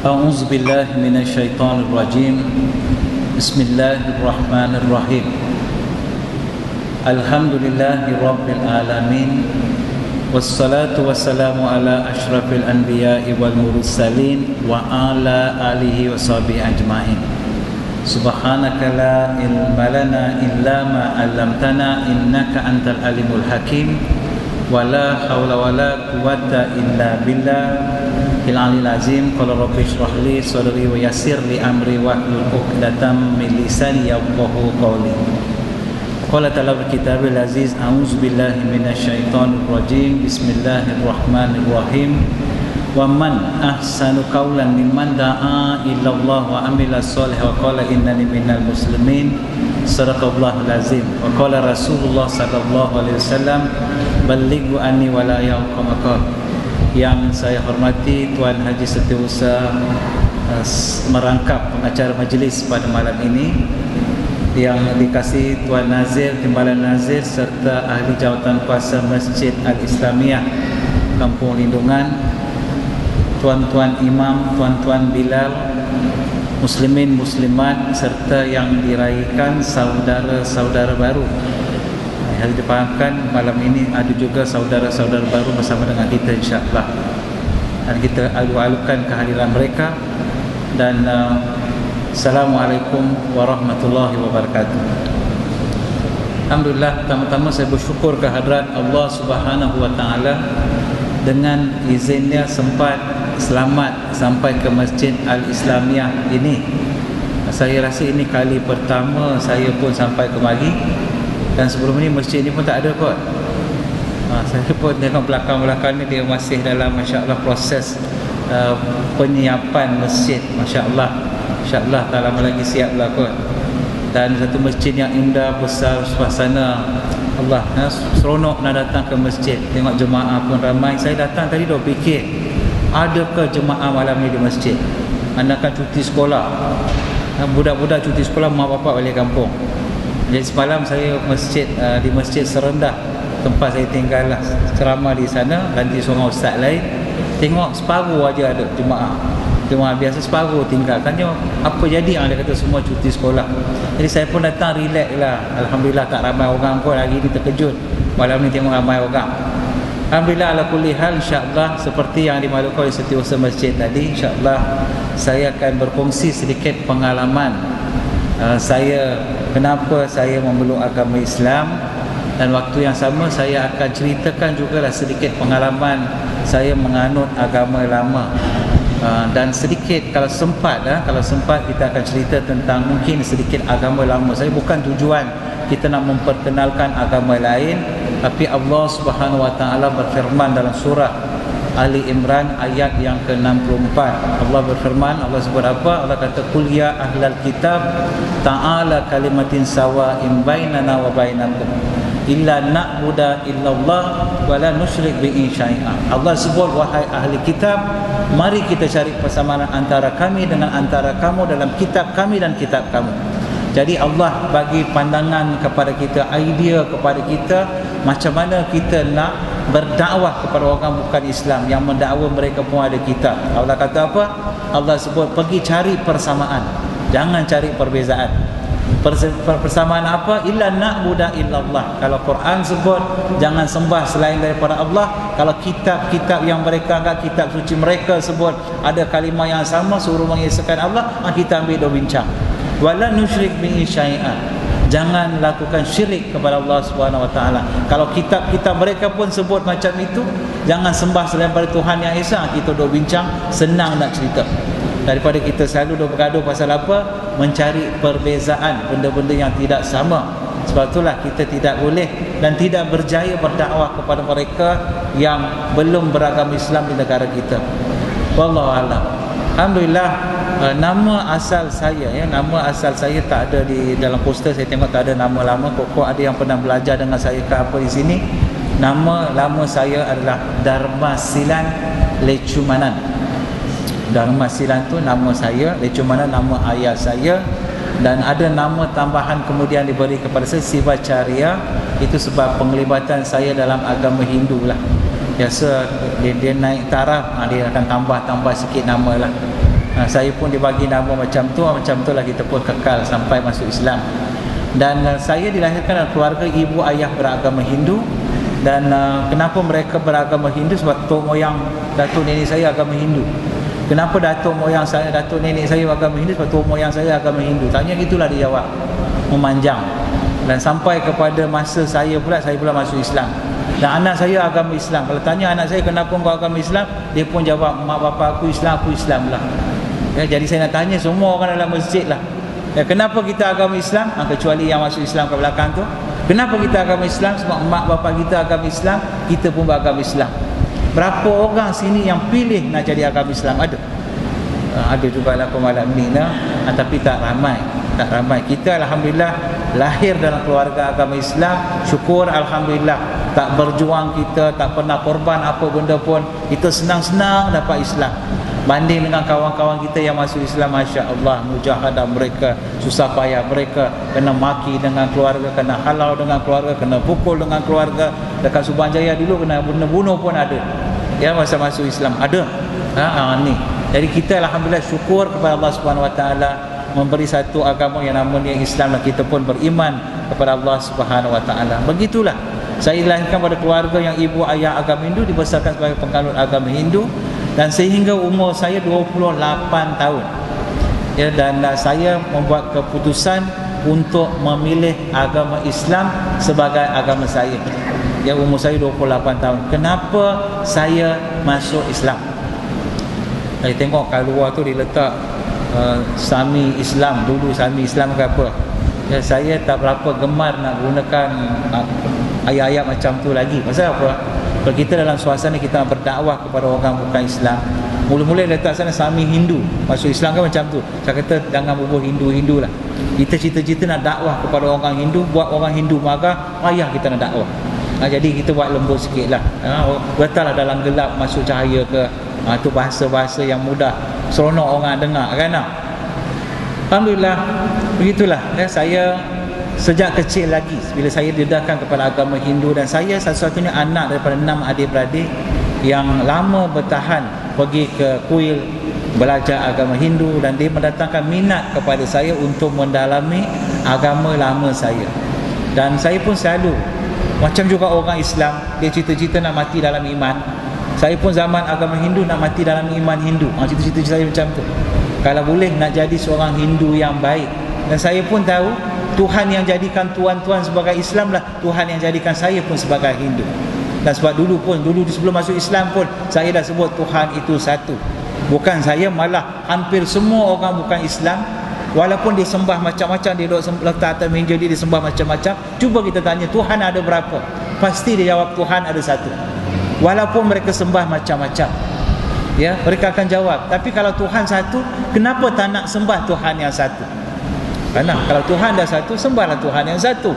أعوذ بالله من الشيطان الرجيم بسم الله الرحمن الرحيم الحمد لله رب العالمين والصلاة والسلام على أشرف الأنبياء والمرسلين وعلى آله وصحبه أجمعين سبحانك لا علم لنا إلا ما علمتنا إنك أنت العليم الحكيم ولا حول ولا قوة إلا بالله العلي العظيم قال رب اشرح لي صدري ويسر لي أمري واحلل عقدة من لساني يفقهوا قولي قال تعالى في كتابه العزيز أعوذ بالله من الشيطان الرجيم بسم الله الرحمن الرحيم ومن أحسن قولا ممن دعا إلى الله وعمل صالحا وقال إنني من المسلمين صدق الله العظيم وقال رسول الله صلى الله عليه وسلم بلغوا عني ولا يقم. Yang saya hormati Tuan Haji Setiausaha merangkap pengacara majlis pada malam ini, yang dikasihi Tuan Nazir, Timbalan Nazir serta ahli jawatan kuasa Masjid Al-Islamiyah Kampung Lindungan, tuan-tuan imam, tuan-tuan bilal, muslimin muslimat serta yang diraikan saudara-saudara baru. Harus dipahamkan malam ini ada juga saudara-saudara baru bersama dengan kita, insya-Allah. Dan kita alu-alukan kehadiran mereka. Dan Assalamualaikum warahmatullahi wabarakatuh. Alhamdulillah, pertama-tama saya bersyukur kehadrat Allah Subhanahu wa taala dengan izinnya sempat selamat sampai ke Masjid Al-Islamiyah ini. Saya rasa ini kali pertama saya pun sampai kemari. Dan sebelum ini masjid ni pun tak ada kot. Saya pun tengok belakang-belakang ni dia masih dalam, masya-Allah, proses penyiapan masjid. Masya-Allah, insya-Allah tak lama lagi siap lah kot. Dan satu masjid yang indah, besar, suasana Allah, seronok nak datang ke masjid. Tengok jemaah pun ramai. Saya datang tadi dah fikir, adakah jemaah malam ni di masjid? Anak-anak cuti sekolah, budak-budak cuti sekolah, mak bapak balik kampung. Jadi semalam saya di masjid serendah tempat saya tinggal lah, ceramah di sana, ganti seorang ustaz lain. Tengok separuh aja ada jemaah biasa, separuh tinggal. Tanya apa jadi, dia kata semua cuti sekolah. Jadi saya pun datang relax lah. Alhamdulillah tak ramai orang pun hari ni, terkejut malam ni tengok ramai orang. Alhamdulillah, ala kulli hal, insya-Allah seperti yang dimaklumkan oleh Setiausaha masjid tadi, insya-Allah saya akan berkongsi sedikit pengalaman saya, kenapa saya memeluk agama Islam, dan waktu yang sama saya akan ceritakan juga lah sedikit pengalaman saya menganut agama lama. Dan sedikit kalau sempat kita akan cerita tentang mungkin sedikit agama lama. Saya bukan tujuan kita nak memperkenalkan agama lain, tapi Allah Subhanahu wa taala berfirman dalam surah Ali Imran ayat yang ke-64. Allah berfirman, Allah sebut apa? Allah kata, "Qul ya ahlal kitab ta'ala kalimatin sawa'in bainana wa bainakum illa na'budu illallah wa la nusyrik bihi syai'an." Allah sebut, wahai ahli kitab, mari kita cari persamaan antara kami dengan antara kamu dalam kitab kami dan kitab kamu. Jadi Allah bagi pandangan kepada kita, idea kepada kita, macam mana kita nak berdakwah kepada orang bukan Islam, yang mendakwa mereka pun ada kitab. Allah kata apa? Allah sebut, pergi cari persamaan, jangan cari perbezaan. Persamaan apa? Illa na'budu illallah. Kalau Quran sebut jangan sembah selain daripada Allah. Kalau kitab-kitab yang mereka anggap kitab suci mereka sebut ada kalimah yang sama, suruh mengesahkan Allah, kita ambil dua bincang. Wala nusyrik bihi syai'an. Jangan lakukan syirik kepada Allah Subhanahu wa taala. Kalau kitab-kitab mereka pun sebut macam itu, jangan sembah selain pada Tuhan yang Esa. Kita duk bincang, senang nak cerita. Daripada kita selalu duk bergaduh pasal apa? Mencari perbezaan, benda-benda yang tidak sama. Sebab itulah kita tidak boleh dan tidak berjaya berdakwah kepada mereka yang belum beragama Islam di negara kita. Wallahu a'lam. Alhamdulillah, nama asal saya tak ada di dalam poster. Saya tengok tak ada nama lama. Kok ada yang pernah belajar dengan saya ke apa di sini. Nama lama saya adalah Darmasilan Lecumanan. Darmasilan tu nama saya, Lecumanan nama ayah saya. Dan ada nama tambahan kemudian diberi kepada saya, Sivacarya. Itu sebab penglibatan saya dalam agama Hindu lah. Biasa dia naik taraf, dia akan tambah sikit nama lah. Saya pun dibagi nama macam tu lah kita pun kekal sampai masuk Islam. Dan saya dilahirkan dalam keluarga ibu ayah beragama Hindu. Dan kenapa mereka beragama Hindu? Sebab tok moyang datuk nenek saya agama Hindu. Kenapa datuk moyang saya, datuk nenek saya agama Hindu? Sebab tok moyang saya agama Hindu. Tanya gitulah dia jawab, memanjang. Dan sampai kepada masa saya pula masuk Islam. Dan anak saya agama Islam. Kalau tanya anak saya kenapa kau agama Islam, dia pun jawab, mak bapak aku Islam lah. Jadi saya nak tanya semua orang dalam masjid lah, kenapa kita agama Islam? Kecuali yang masuk Islam ke belakang tu. Kenapa kita agama Islam? Sebab mak bapak kita agama Islam, kita pun beragama Islam. Berapa orang sini yang pilih nak jadi agama Islam? Ada juga lah malam ni lah, tapi tak ramai. Kita alhamdulillah lahir dalam keluarga agama Islam. Syukur alhamdulillah, tak berjuang kita, tak pernah korban apa benda pun, kita senang-senang dapat Islam. Banding dengan kawan-kawan kita yang masuk Islam, Masya Allah, mujahadah mereka, susah payah mereka, kena maki dengan keluarga, kena halau dengan keluarga, kena pukul dengan keluarga. Dekat Subang Jaya dulu kena bunuh pun ada, masa masuk Islam ada. Ni jadi kita alhamdulillah syukur kepada Allah Subhanahu Wa Taala memberi satu agama yang namanya Islam, dan kita pun beriman kepada Allah Subhanahu Wa Taala. Begitulah saya dilahirkan pada keluarga yang ibu ayah agama Hindu, dibesarkan sebagai penganut agama Hindu. Dan sehingga umur saya 28 tahun, dan saya membuat keputusan untuk memilih agama Islam sebagai agama saya. Umur saya 28 tahun. Kenapa saya masuk Islam? Saya tengok kat luar tu diletak Sami Islam. Dulu Sami Islam ke apa, saya tak berapa gemar nak gunakan ayat-ayat macam tu lagi. Pasal apa? Kalau kita dalam suasana kita berdakwah kepada orang bukan Islam, mula-mula letak sana Sami Hindu. Masuk Islam kan macam tu. Saya kata jangan bubuh Hindu-Hindu lah. Kita cita-cita nak dakwah kepada orang Hindu, buat orang Hindu marah, payah kita nak dakwah. Jadi kita buat lembut sikit lah. Letaklah dalam gelap masuk cahaya ke. Itu bahasa-bahasa yang mudah, seronok orang dengar kan. Alhamdulillah, begitulah. Saya sejak kecil lagi, bila saya didedahkan kepada agama Hindu, dan saya satu-satunya anak daripada 6 adik-beradik yang lama bertahan pergi ke kuil belajar agama Hindu, dan dia mendatangkan minat kepada saya untuk mendalami agama lama saya. Dan saya pun selalu macam juga orang Islam, dia cita-cita nak mati dalam iman. Saya pun zaman agama Hindu nak mati dalam iman Hindu. Cita-cita saya macam tu, kalau boleh nak jadi seorang Hindu yang baik. Dan saya pun tahu Tuhan yang jadikan tuan-tuan sebagai Islam lah Tuhan yang jadikan saya pun sebagai Hindu. Dan sebab dulu sebelum masuk Islam pun saya dah sebut Tuhan itu satu. Bukan saya, malah hampir semua orang bukan Islam, walaupun dia sembah macam-macam, dia letak atas meja dia sembah macam-macam, cuba kita tanya Tuhan ada berapa, pasti dia jawab Tuhan ada satu. Walaupun mereka sembah macam-macam, mereka akan jawab, tapi kalau Tuhan satu, kenapa tak nak sembah Tuhan yang satu? Karena kalau Tuhan dah satu, sembahlah Tuhan yang satu.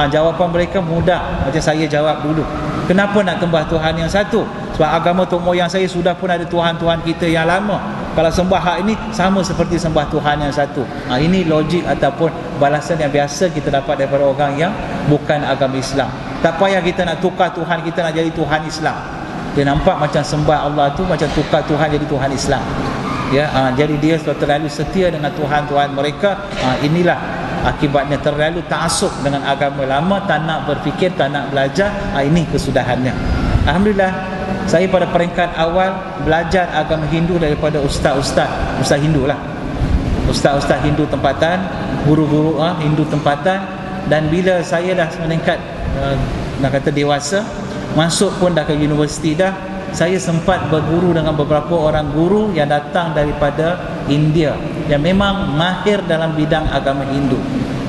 Jawapan mereka mudah, macam saya jawab dulu. Kenapa nak sembah Tuhan yang satu? Sebab agama tok moyang saya sudah pun ada Tuhan-Tuhan kita yang lama. Kalau sembah hak ini sama seperti sembah Tuhan yang satu. Ini logik ataupun balasan yang biasa kita dapat daripada orang yang bukan agama Islam. Tak payah kita nak tukar Tuhan kita nak jadi Tuhan Islam. Dia nampak macam sembah Allah tu macam tukar Tuhan jadi Tuhan Islam. Jadi dia terlalu setia dengan Tuhan-Tuhan mereka. Inilah akibatnya, terlalu ta'assub dengan agama lama, tak nak berfikir, tak nak belajar. Ini kesudahannya. Alhamdulillah, saya pada peringkat awal belajar agama Hindu daripada ustaz Hindu lah, ustaz Hindu tempatan, guru-guru Hindu tempatan. Dan bila saya dah meningkat nak kata dewasa, masuk pun dah ke universiti dah, saya sempat berguru dengan beberapa orang guru yang datang daripada India yang memang mahir dalam bidang agama Hindu.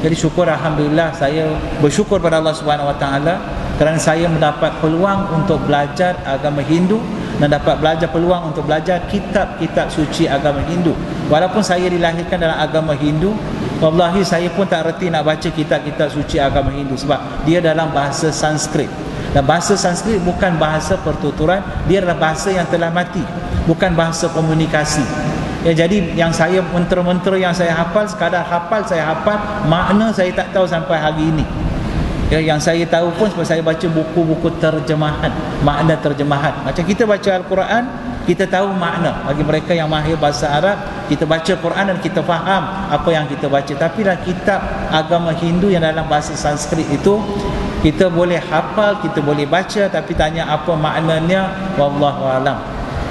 Jadi syukur alhamdulillah, saya bersyukur pada Allah Subhanahu Wa Taala kerana saya mendapat peluang untuk belajar agama Hindu dan dapat belajar peluang untuk belajar kitab-kitab suci agama Hindu. Walaupun saya dilahirkan dalam agama Hindu, wallahi saya pun tak reti nak baca kitab-kitab suci agama Hindu sebab dia dalam bahasa Sanskrit. Dan bahasa Sanskrit bukan bahasa pertuturan, dia adalah bahasa yang telah mati, bukan bahasa komunikasi. Jadi yang saya mentera-mentera yang saya hafal, sekadar hafal saya hafal, makna saya tak tahu sampai hari ini. Yang saya tahu pun sebab saya baca buku-buku terjemahan, makna terjemahan. Macam kita baca Al-Quran, kita tahu makna. Bagi mereka yang mahir bahasa Arab, kita baca Quran dan kita faham apa yang kita baca. Tapi dalam kitab agama Hindu yang dalam bahasa Sanskrit itu, kita boleh hafal, kita boleh baca, tapi tanya apa maknanya, wallahu alam.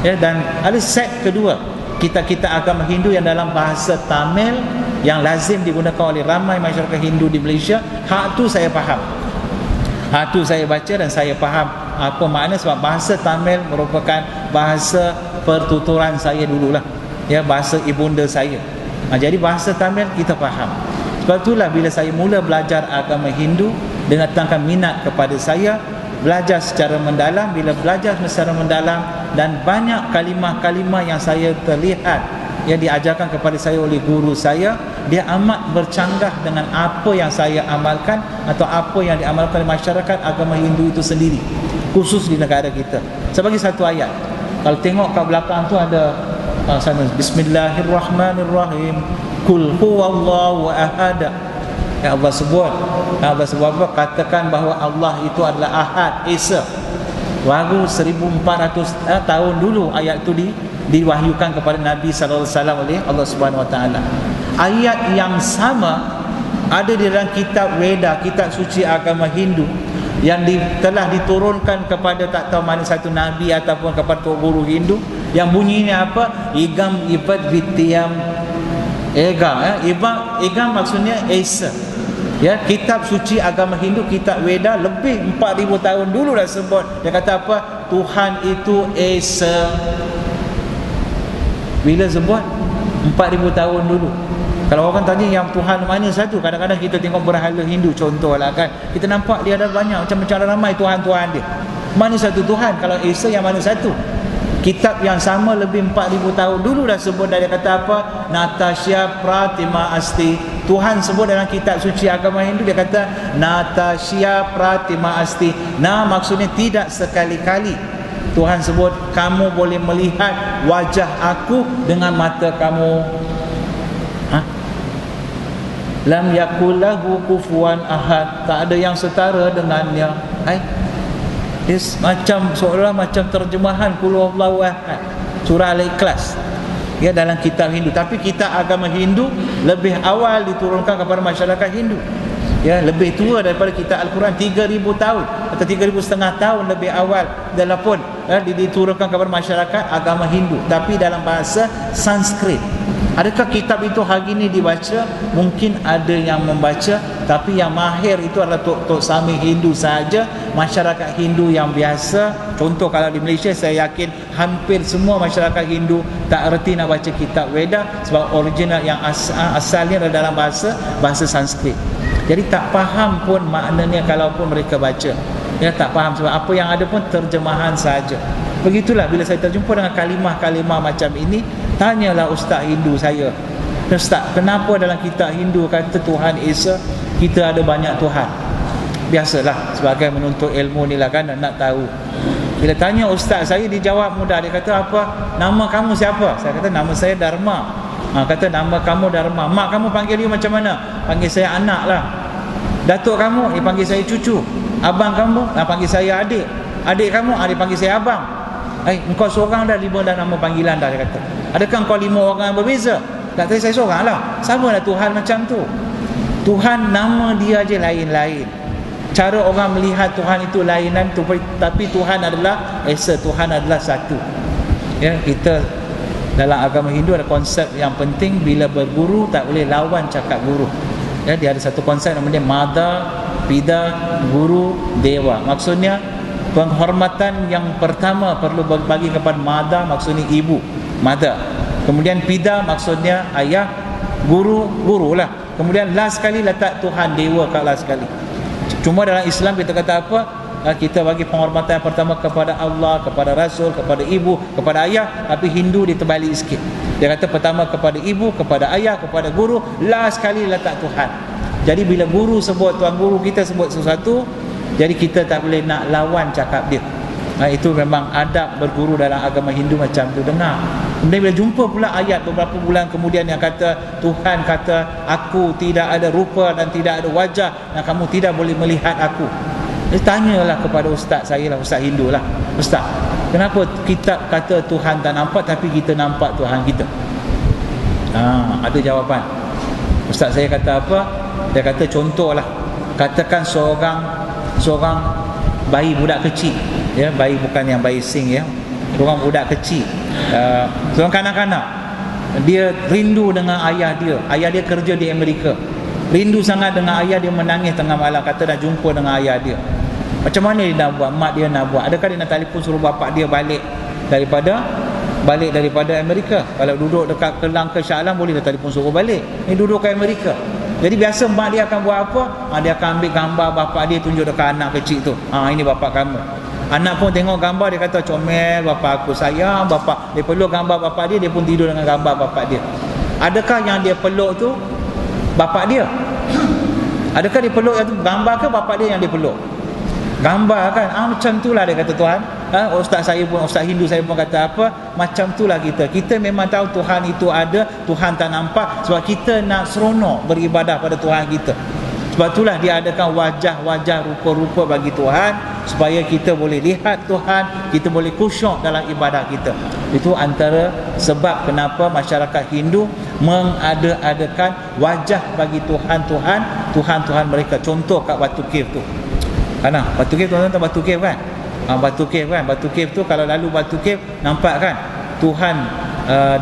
Ya, dan ada set kedua, kitab-kitab agama Hindu yang dalam bahasa Tamil yang lazim digunakan oleh ramai masyarakat Hindu di Malaysia. Hak tu saya faham, hak tu saya baca dan saya faham apa makna, sebab bahasa Tamil merupakan bahasa pertuturan saya dululah, ya, bahasa ibunda saya. Jadi bahasa Tamil kita faham. Sebab itulah bila saya mula belajar agama Hindu, dengan datangkan minat kepada saya, belajar secara mendalam. Bila belajar secara mendalam dan banyak kalimah-kalimah yang saya terlihat yang diajarkan kepada saya oleh guru saya, dia amat bercanggah dengan apa yang saya amalkan atau apa yang diamalkan oleh masyarakat agama Hindu itu sendiri, khusus di negara kita. Sebagai satu ayat, kalau tengok kat belakang tu ada sana, Bismillahirrahmanirrahim, Qul huwallahu ahad. Allah sebut apa? Katakan bahawa Allah itu adalah Ahad, Esa. Baru 1400 tahun dulu ayat itu diwahyukan kepada Nabi sallallahu alaihi wasallam oleh Allah Subhanahu wa taala. Ayat yang sama ada di dalam kitab Veda, kitab suci agama Hindu, yang telah diturunkan kepada tak tahu mana satu nabi ataupun kepada guru Hindu, yang bunyinya apa? Igam ibat vityam ega. Igam maksudnya Esa. Ya, kitab suci agama Hindu, kitab Veda lebih 4000 tahun dulu dah sebut. Dia kata apa? Tuhan itu Esa. Bila sebut? 4000 tahun dulu. Kalau orang tanya yang Tuhan mana satu, kadang-kadang kita tengok berhala Hindu contohlah kan, kita nampak dia ada banyak macam-macam ramai Tuhan-Tuhan dia. Mana satu Tuhan? Kalau Esa yang mana satu? Kitab yang sama lebih 4000 tahun dulu dah sebut. Dia kata apa? Natasya Pratima Asti. Tuhan sebut dalam kitab suci agama Hindu, dia kata Natasya Pratima Asti. Maksudnya tidak sekali-kali. Tuhan sebut kamu boleh melihat wajah aku dengan mata kamu. Lam yakullahu kufuwan ahad. Tak ada yang setara dengannya. Macam seolah macam terjemahan Qul huwallahu ahad, surah Al-Ikhlas, ya, dalam kitab Hindu. Tapi kitab agama Hindu lebih awal diturunkan kepada masyarakat Hindu, ya, lebih tua daripada kitab Al-Quran, 3000 tahun atau 3,500 tahun lebih awal dalam pun diturunkan kepada masyarakat agama Hindu, tapi dalam bahasa Sanskrit. Adakah kitab itu hari ini dibaca? Mungkin ada yang membaca, tapi yang mahir itu adalah tok-tok Sami Hindu saja, masyarakat Hindu yang biasa. Contoh kalau di Malaysia, saya yakin hampir semua masyarakat Hindu tak erti nak baca kitab Veda, sebab original yang asalnya adalah dalam bahasa Sanskrit. Jadi tak faham pun maknanya kalaupun mereka baca. Ya, tak faham, sebab apa yang ada pun terjemahan saja. Begitulah bila saya terjumpa dengan kalimah-kalimah macam ini, tanyalah ustaz Hindu saya, ustaz, kenapa dalam kitab Hindu kata Tuhan Esa, kita ada banyak Tuhan? Biasalah sebagai menuntut ilmu ni lah kan, nak tahu. Bila tanya ustaz saya, dia jawab mudah. Dia kata apa? Nama kamu siapa? Saya kata nama saya Dharma. Kata nama kamu Dharma. Mak kamu panggil dia macam mana? Panggil saya anak lah. Datuk kamu, dia panggil saya cucu. Abang kamu, panggil saya adik. Adik kamu, dia panggil saya abang. Engkau seorang dah 5 dah nama panggilan dah, dia kata. Adakah engkau 5 orang yang berbeza? Tak, saya seorang lah. Sama lah Tuhan macam tu. Tuhan nama dia je lain-lain. Cara orang melihat Tuhan itu lainan, tapi Tuhan adalah Esa, Tuhan adalah satu. Ya, kita dalam agama Hindu ada konsep yang penting, bila berguru tak boleh lawan cakap guru. Ya, dia ada satu konsep namanya Mada, Pida, Guru, Dewa. Maksudnya penghormatan yang pertama perlu bagi kepada Mada, maksudnya ibu, Mada. Kemudian Pida maksudnya ayah, Guru, guru lah. Kemudian last sekali letak Tuhan, Dewa kat last sekali. Cuma dalam Islam kita kata apa? Kita bagi penghormatan yang pertama kepada Allah, kepada Rasul, kepada ibu, kepada ayah. Tapi Hindu dia terbalik sikit. Dia kata pertama kepada ibu, kepada ayah, kepada guru, last sekali letak Tuhan. Jadi bila guru sebut, tuan guru kita sebut sesuatu, jadi kita tak boleh nak lawan cakap dia. Itu memang adab berguru dalam agama Hindu macam tu. Dengar. Kemudian bila jumpa pula ayat beberapa bulan kemudian yang kata Tuhan kata, aku tidak ada rupa dan tidak ada wajah, dan kamu tidak boleh melihat aku. Dia tanyalah kepada ustaz saya lah, ustaz Hindu lah, ustaz, kenapa kita kata Tuhan tak nampak tapi kita nampak Tuhan kita? Ada jawapan. Ustaz saya kata apa? Dia kata contohlah, katakan seorang bayi budak kecil, ya, bayi bukan yang bayi sing, ya, seorang budak kecil, seorang kanak-kanak, dia rindu dengan ayah dia kerja di Amerika, rindu sangat dengan ayah dia, menangis tengah malam, kata dah jumpa dengan ayah dia. Macam mana dia nak buat? Mak dia nak buat, adakah dia nak telefon suruh bapak dia balik daripada Amerika? Kalau duduk dekat Kelang ke Shah Alam boleh dah telefon suruh balik, ni duduk kat Amerika. Jadi biasa mak dia akan buat apa? Dia akan ambil gambar bapak dia, tunjuk dekat anak kecil tu, ini bapak kamu. Anak pun tengok gambar, dia kata comel, bapak aku sayang, bapak. Dia peluk gambar bapak dia pun tidur dengan gambar bapak dia. Adakah yang dia peluk tu bapak dia? Adakah dia peluk yang tu gambar ke bapak dia yang dia peluk? Gambar kan. Macam itulah dia kata Tuhan. Ustaz saya pun, ustaz Hindu saya pun kata apa? Macam itulah kita memang tahu Tuhan itu ada, Tuhan tak nampak, sebab kita nak seronok beribadah pada Tuhan kita. Sebab itulah dia adakan wajah-wajah, rupa-rupa bagi Tuhan, supaya kita boleh lihat Tuhan, kita boleh khusyuk dalam ibadah kita. Itu antara sebab kenapa masyarakat Hindu mengada-adakan wajah bagi Tuhan mereka. Contoh kat Batu Cave tu. Batu Cave, tuan-tuan tahu Batu Cave kan? Batu Cave kan? Batu Cave tu, kalau lalu Batu Cave nampak kan Tuhan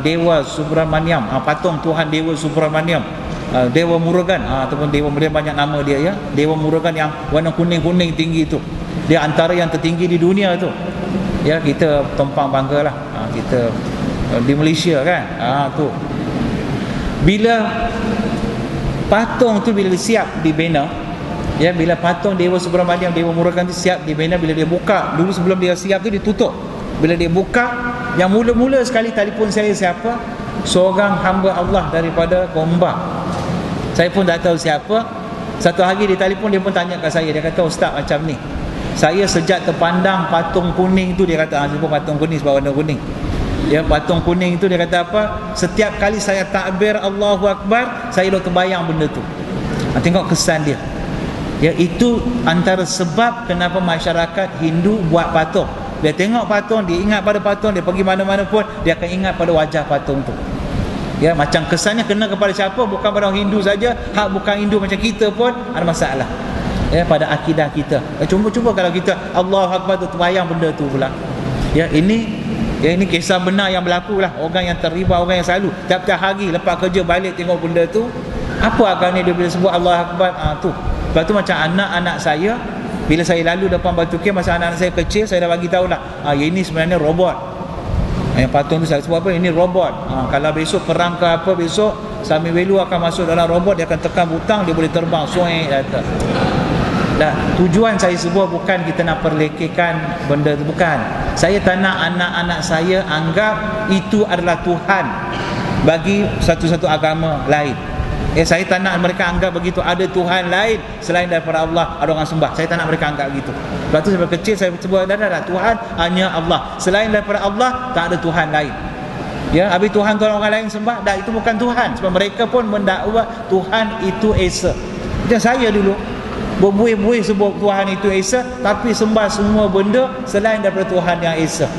Dewa Subramaniam, patung Tuhan Dewa Subramaniam, Dewa Murugan, ataupun Dewa Murugan, banyak nama dia, ya. Dewa Murugan yang warna kuning-kuning tinggi tu, dia antara yang tertinggi di dunia tu, ya. Kita tumpang bangga lah, kita di Malaysia kan. Tu bila patung tu bila siap dibina, ya, bila patung Dewa Subramaniam, Dewa Murugan tu siap dibina, bila dia buka, dulu sebelum dia siap tu ditutup, bila dia buka, yang mula-mula sekali telefon saya siapa? Seorang hamba Allah daripada Gombak. Saya pun tak tahu siapa. Satu hari dia telefon, dia pun tanya kat saya, dia kata, ustaz macam ni, saya sejak terpandang patung kuning tu, dia kata, sebut patung kuning sebab warna kuning, ya, patung kuning tu, dia kata apa, setiap kali saya takbir Allahu Akbar, saya dah terbayang benda tu. Tengok kesan dia. Ya, itu antara sebab kenapa masyarakat Hindu buat patung. Dia tengok patung, dia ingat pada patung, dia pergi mana-mana pun dia akan ingat pada wajah patung tu. Ya, macam kesannya kena kepada siapa? Bukan pada orang Hindu saja, bukan Hindu macam kita pun ada masalah. Ya, pada akidah kita. Cuba kalau kita Allahu Akbar tu terbayang benda tu pula. Ya, ini kisah benar yang berlaku lah. Orang yang terlibat, orang yang selalu tiap-tiap hari lepas kerja balik tengok benda tu. Apa agaknya dia bila sebut Allahu Akbar? Tu. Lepas tu macam anak-anak saya, bila saya lalu depan Batu Cave, masa anak-anak saya kecil, saya dah bagi tahu lah, ini sebenarnya robot. Yang patung tu saya sebut apa? Ini robot. Kalau besok perang ke apa, besok Sami Welu akan masuk dalam robot, dia akan tekan butang, dia boleh terbang, soeng datang. Tujuan saya sebut bukan kita nak perlekehkan benda tu, bukan. Saya tak nak anak-anak saya anggap itu adalah Tuhan bagi satu-satu agama lain. Saya tak nak mereka anggap begitu, ada Tuhan lain selain daripada Allah, ada orang sembah. Saya tak nak mereka anggap begitu. Lepas tu sampai kecil saya sebut, dah, Tuhan hanya Allah, selain daripada Allah tak ada Tuhan lain. Ya, habis Tuhan orang lain sembah, itu bukan Tuhan, sebab mereka pun mendakwa Tuhan itu Esa. Macam saya dulu berbuih-buih sebut Tuhan itu Esa, tapi sembah semua benda selain daripada Tuhan yang Esa.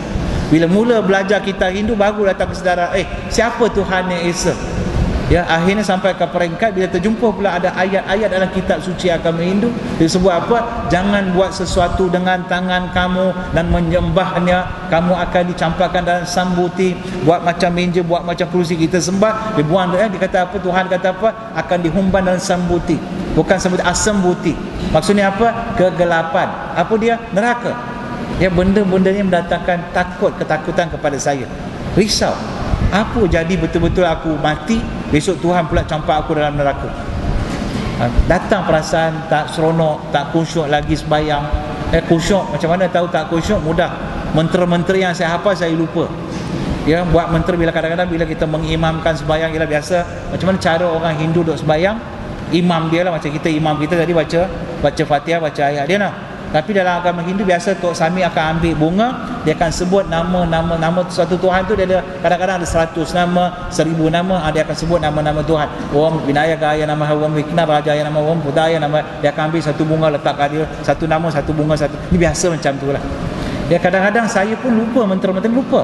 Bila mula belajar kitab Hindu, baru datang kesedaran, siapa Tuhan yang Esa? Ya, akhirnya sampai ke peringkat bila terjumpa pula ada ayat-ayat dalam kitab suci agama Hindu, dia sebut apa? Jangan buat sesuatu dengan tangan kamu dan menyembahnya, kamu akan dicampakkan dalam sambuti. Buat macam meja, buat macam kerusi kita sembah, dibuang. Dia kata apa? Tuhan kata apa? Akan dihumban dalam sambuti. Bukan sambuti, asambuti. Maksudnya apa? Kegelapan. Apa dia? Neraka. Ya, benda-benda ni mendatangkan ketakutan kepada saya. Risau. Apa jadi betul-betul aku mati, besok Tuhan pula campak aku dalam neraka. Datang perasaan tak seronok, tak khusyuk lagi sembahyang. Khusyuk, macam mana tahu tak khusyuk? Mudah. Mentera-mentera yang saya hafal saya lupa. Ya, buat mentera bila kadang-kadang bila kita mengimamkan sembahyang, ialah biasa macam mana cara orang Hindu duk sembahyang, imam dia lah, macam kita imam kita tadi baca Fatihah, baca ayat dia lah. Tapi dalam agama Hindu biasa Tok Sami akan ambil bunga, dia akan sebut nama suatu Tuhan tu. Dia ada kadang-kadang ada 100 nama, 1000 nama, dia akan sebut nama-nama Tuhan. Om Vinayaka nama Om Vikna Raja nama Om Budaya nama, dia akan ambil satu bunga letak kat dia, satu nama satu bunga satu. Ini biasa macam tu lah. Ya, kadang-kadang saya pun lupa mentera-mentera, lupa.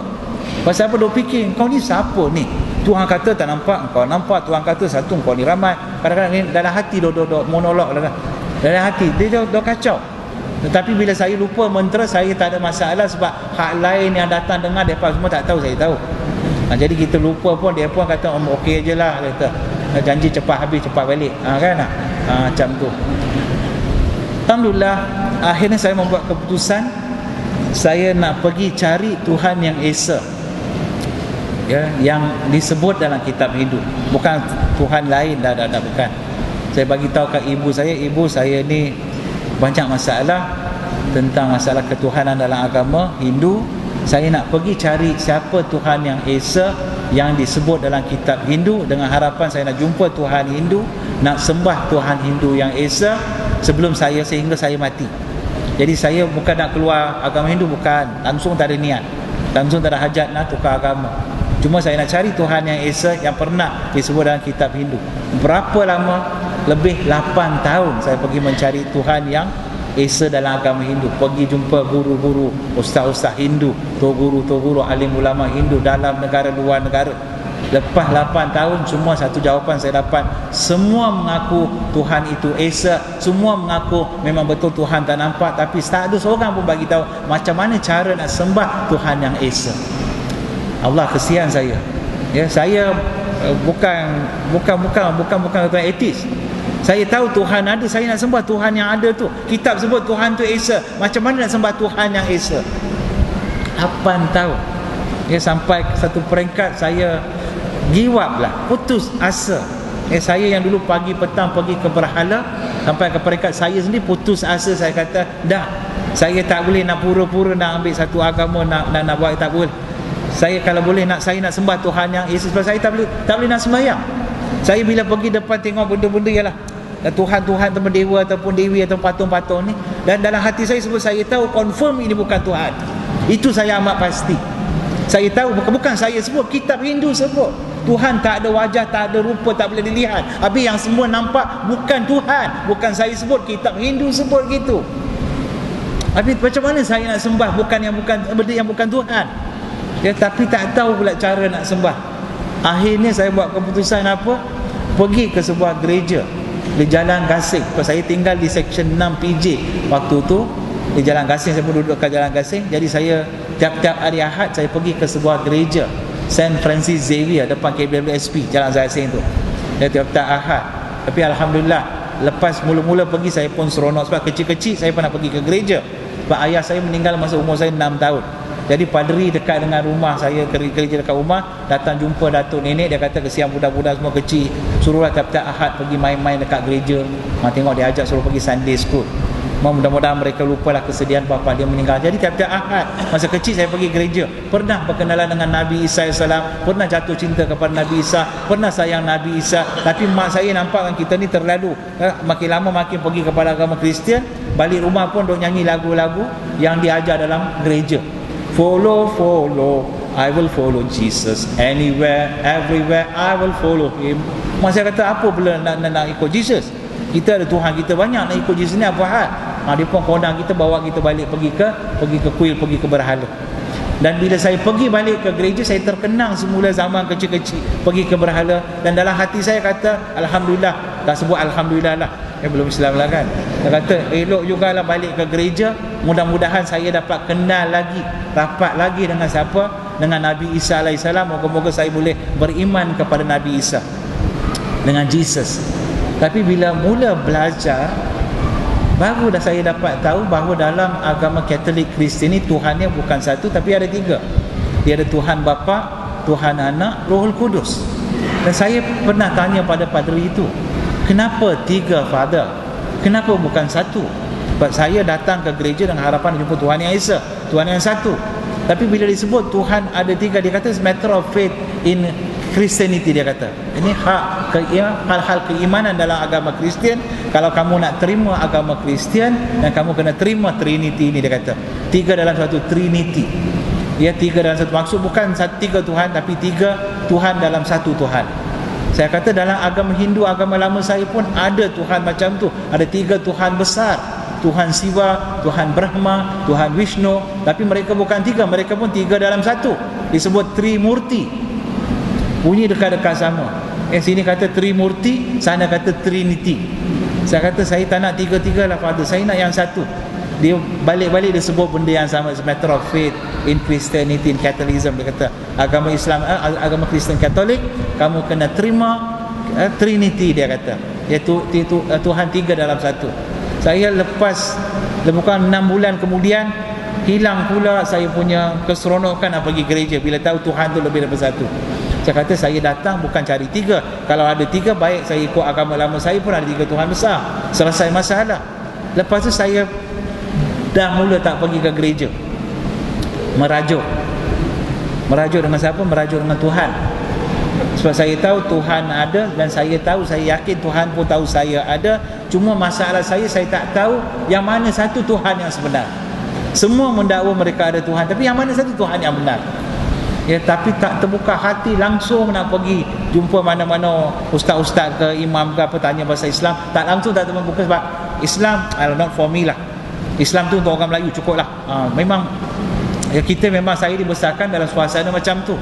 Pasal apa duk fikir, kau ni siapa ni? Tuhan kata tak nampak, kau nampak. Tuhan kata satu, kau ni ramai. Kadang-kadang ni dalam hati duk monolog lah. Dalam hati dia duk kacau. Tetapi bila saya lupa mentera, saya tak ada masalah, sebab hak lain yang datang dengar mereka semua tak tahu, saya tahu. Jadi kita lupa pun, dia pun kata okey je lah, kata janji cepat habis cepat balik, kan. Macam tu. Alhamdulillah, akhirnya saya membuat keputusan, saya nak pergi cari Tuhan yang Esa, ya, yang disebut dalam kitab Hindu, bukan Tuhan lain, dah bukan. Saya bagi tahu kat ibu saya ni banyak masalah tentang masalah ketuhanan dalam agama Hindu. Saya nak pergi cari siapa Tuhan yang Esa yang disebut dalam kitab Hindu, dengan harapan saya nak jumpa Tuhan Hindu, nak sembah Tuhan Hindu yang Esa sebelum sehingga saya mati. Jadi saya bukan nak keluar agama Hindu, bukan, langsung tak ada niat, langsung tak ada hajat nak tukar agama. Cuma saya nak cari Tuhan yang Esa yang pernah disebut dalam kitab Hindu. Berapa lama? Lebih 8 tahun saya pergi mencari Tuhan yang Esa dalam agama Hindu. Pergi jumpa guru-guru, ustaz-ustaz Hindu, tok guru, alim ulama Hindu dalam negara, luar negara. Lepas 8 tahun, semua satu jawapan saya dapat. Semua mengaku Tuhan itu Esa, semua mengaku memang betul Tuhan tak nampak, tapi tak ada seorang pun bagi tahu macam mana cara nak sembah Tuhan yang Esa. Allah, kesian saya. Ya, saya bukan Tuhan etis. Saya tahu Tuhan ada, saya nak sembah Tuhan yang ada tu. Kitab sebut Tuhan tu Esa. Macam mana nak sembah Tuhan yang Esa? 8 tahun. Ya, sampai satu peringkat saya give up lah, putus asa. Saya yang dulu pagi petang pergi ke berhala, sampai ke peringkat saya sendiri putus asa. Saya kata dah, saya tak boleh nak pura-pura nak ambil satu agama, nak buat, tak boleh. Saya kalau boleh saya nak sembah Tuhan yang Esa, sebab saya tak boleh nak sembahyang. Saya bila pergi depan tengok benda-benda ialah Tuhan-Tuhan teman dewa ataupun dewi atau patung-patung ni, dan dalam hati saya sebut, saya tahu confirm ini bukan Tuhan. Itu saya amat pasti. Saya tahu bukan saya sebut, kitab Hindu sebut Tuhan tak ada wajah, tak ada rupa, tak boleh dilihat. Habis yang semua nampak bukan Tuhan. Bukan saya sebut, kitab Hindu sebut gitu. Habis macam mana saya nak sembah benda yang bukan Tuhan? Ya, tapi tak tahu pula cara nak sembah. Akhirnya saya buat keputusan apa? Pergi ke sebuah gereja di Jalan Gasing. Saya tinggal di Section 6 PJ waktu tu, di Jalan Gasing. Saya pun duduk kat Jalan Gasing. Jadi saya tiap-tiap hari Ahad saya pergi ke sebuah gereja Saint Francis Xavier depan KWSP Jalan Gasing tu. Tiap-tiap Ahad. Tapi alhamdulillah, lepas mula-mula pergi saya pun seronok, sebab kecil-kecil saya pernah pergi ke gereja. Sebab ayah saya meninggal masa umur saya 6 tahun. Jadi padri dekat dengan rumah saya, kerja dekat rumah, datang jumpa datuk nenek, dia kata kesian budak-budak semua kecil, suruhlah tiap-tiap Ahad pergi main-main dekat gereja. Tengok dia ajak suruh pergi Sunday school. Mudah-mudahan mereka lupalah kesedihan bapa dia meninggal. Jadi tiap-tiap Ahad masa kecil saya pergi gereja. Pernah berkenalan dengan Nabi Isa AS, pernah jatuh cinta kepada Nabi Isa, pernah sayang Nabi Isa. Tapi mak saya nampak kan kita ni terlalu, makin lama makin pergi kepada agama Kristian. Balik rumah pun duk nyanyi lagu-lagu yang diajar dalam gereja. Follow, I will follow Jesus. Anywhere, everywhere, I will follow him. Mak saya kata, apa pula nak ikut Jesus? Kita ada Tuhan kita banyak, nak ikut Jesus ni apa hal? Dia pun kodang kita, bawa kita balik pergi ke kuil, pergi ke berhala. Dan bila saya pergi balik ke gereja, saya terkenang semula zaman kecil-kecil pergi ke berhala. Dan dalam hati saya kata, alhamdulillah. Tak sebut alhamdulillah lah, belum Islam lah kan. Dia kata elok jugalah balik ke gereja. Mudah-mudahan saya dapat kenal lagi, rapat lagi dengan siapa? Dengan Nabi Isa AS. Moga-moga saya boleh beriman kepada Nabi Isa, dengan Jesus. Tapi bila mula belajar, baru dah saya dapat tahu bahawa dalam agama Katolik Kristian ni Tuhannya bukan satu, tapi ada 3. Dia ada Tuhan Bapa, Tuhan Anak, Rohul Kudus. Dan saya pernah tanya pada padri itu, kenapa 3 Father? Kenapa bukan satu? Sebab saya datang ke gereja dengan harapan jumpa Tuhan yang Esa, Tuhan yang satu. Tapi bila disebut Tuhan ada 3, dia kata it's matter of faith in Christianity, dia kata. Ini hal-hal keimanan dalam agama Kristian. Kalau kamu nak terima agama Kristian, dan kamu kena terima Trinity ini, dia kata. 3 dalam satu Trinity. Ya, 3 dalam satu. Maksud bukan 3 Tuhan, tapi 3 Tuhan dalam satu Tuhan. Saya kata dalam agama Hindu, agama lama saya pun ada Tuhan macam tu. Ada 3 Tuhan besar. Tuhan Siva, Tuhan Brahma, Tuhan Vishnu. Tapi mereka bukan 3, mereka pun 3 dalam satu. Disebut Trimurti. Bunyi dekat-dekat sama. Sini kata Trimurti, sana kata Trinity. Saya kata saya tak nak 3-3 lah, Father. Saya nak yang satu. Dia balik-balik dia sebut benda yang sama. It's a matter of faith in Christianity, in Catholicism. Dia kata agama Islam, agama Kristen Katolik, kamu kena terima Trinity, dia kata. Iaitu Tuhan 3 dalam satu. Saya lepas lebih kurang 6 bulan kemudian, hilang pula saya punya keseronokan nak pergi gereja bila tahu Tuhan tu lebih daripada satu. Saya kata saya datang bukan cari 3. Kalau ada 3, baik saya ikut agama lama saya pun ada 3 Tuhan besar. Selesai masalah. Lepas tu saya dah mula tak pergi ke gereja. Merajuk dengan siapa? Merajuk dengan Tuhan. Sebab saya tahu Tuhan ada, dan saya tahu, saya yakin Tuhan pun tahu saya ada. Cuma masalah saya tak tahu yang mana satu Tuhan yang sebenar. Semua mendakwa mereka ada Tuhan, tapi yang mana satu Tuhan yang benar? Ya, tapi tak terbuka hati langsung nak pergi jumpa mana-mana ustaz-ustaz ke imam ke apa, tanya pasal Islam. Tak langsung, tak terbuka, sebab Islam not for me lah. Islam tu untuk orang Melayu cukup lah. Memang ya, kita memang, saya dibesarkan dalam suasana macam tu.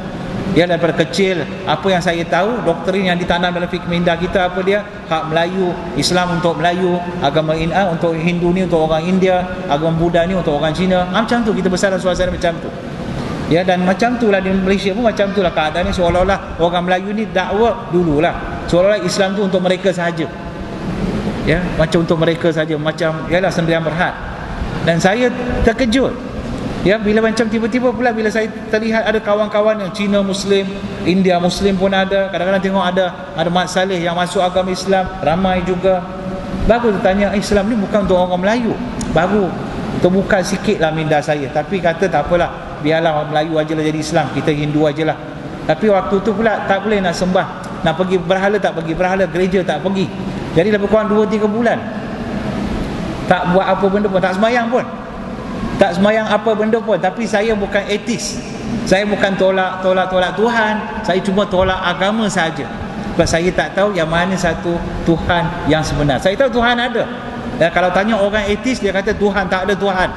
Ya, daripada kecil apa yang saya tahu, doktrin yang ditanam dalam fikih minda kita apa dia? Hak Melayu, Islam untuk Melayu, agama untuk Hindu ni untuk orang India, agama Buddha ni untuk orang Cina. Macam tu kita besar dalam suasana macam tu. Ya, dan macam itulah di Malaysia pun macam itulah keadaan ni, seolah-olah orang Melayu ni dakwa dululah, seolah-olah Islam tu untuk mereka sahaja. Ya, macam untuk mereka saja, macam yalah sendirian berhad. Dan saya terkejut. Ya, bila macam tiba-tiba pula bila saya terlihat ada kawan-kawan yang Cina Muslim, India Muslim pun ada. Kadang-kadang tengok ada Mat Saleh yang masuk agama Islam, ramai juga. Baru tanya, Islam ni bukan untuk orang Melayu. Baru terbuka sikitlah minda saya. Tapi kata tak apalah, biarlah orang Melayu ajalah jadi Islam, kita Hindu ajalah. Tapi waktu tu pula tak boleh nak sembah, nak pergi berhala tak pergi, berhala gereja tak pergi. Jadi lebih kurang 2-3 bulan tak buat apa benda pun, tak sembahyang pun. Tak sembahyang apa benda pun. Tapi saya bukan etis. Saya bukan tolak Tuhan. Saya cuma tolak agama saja. Sebab saya tak tahu yang mana satu Tuhan yang sebenar. Saya tahu Tuhan ada. Dan kalau tanya orang etis, dia kata Tuhan tak ada Tuhan.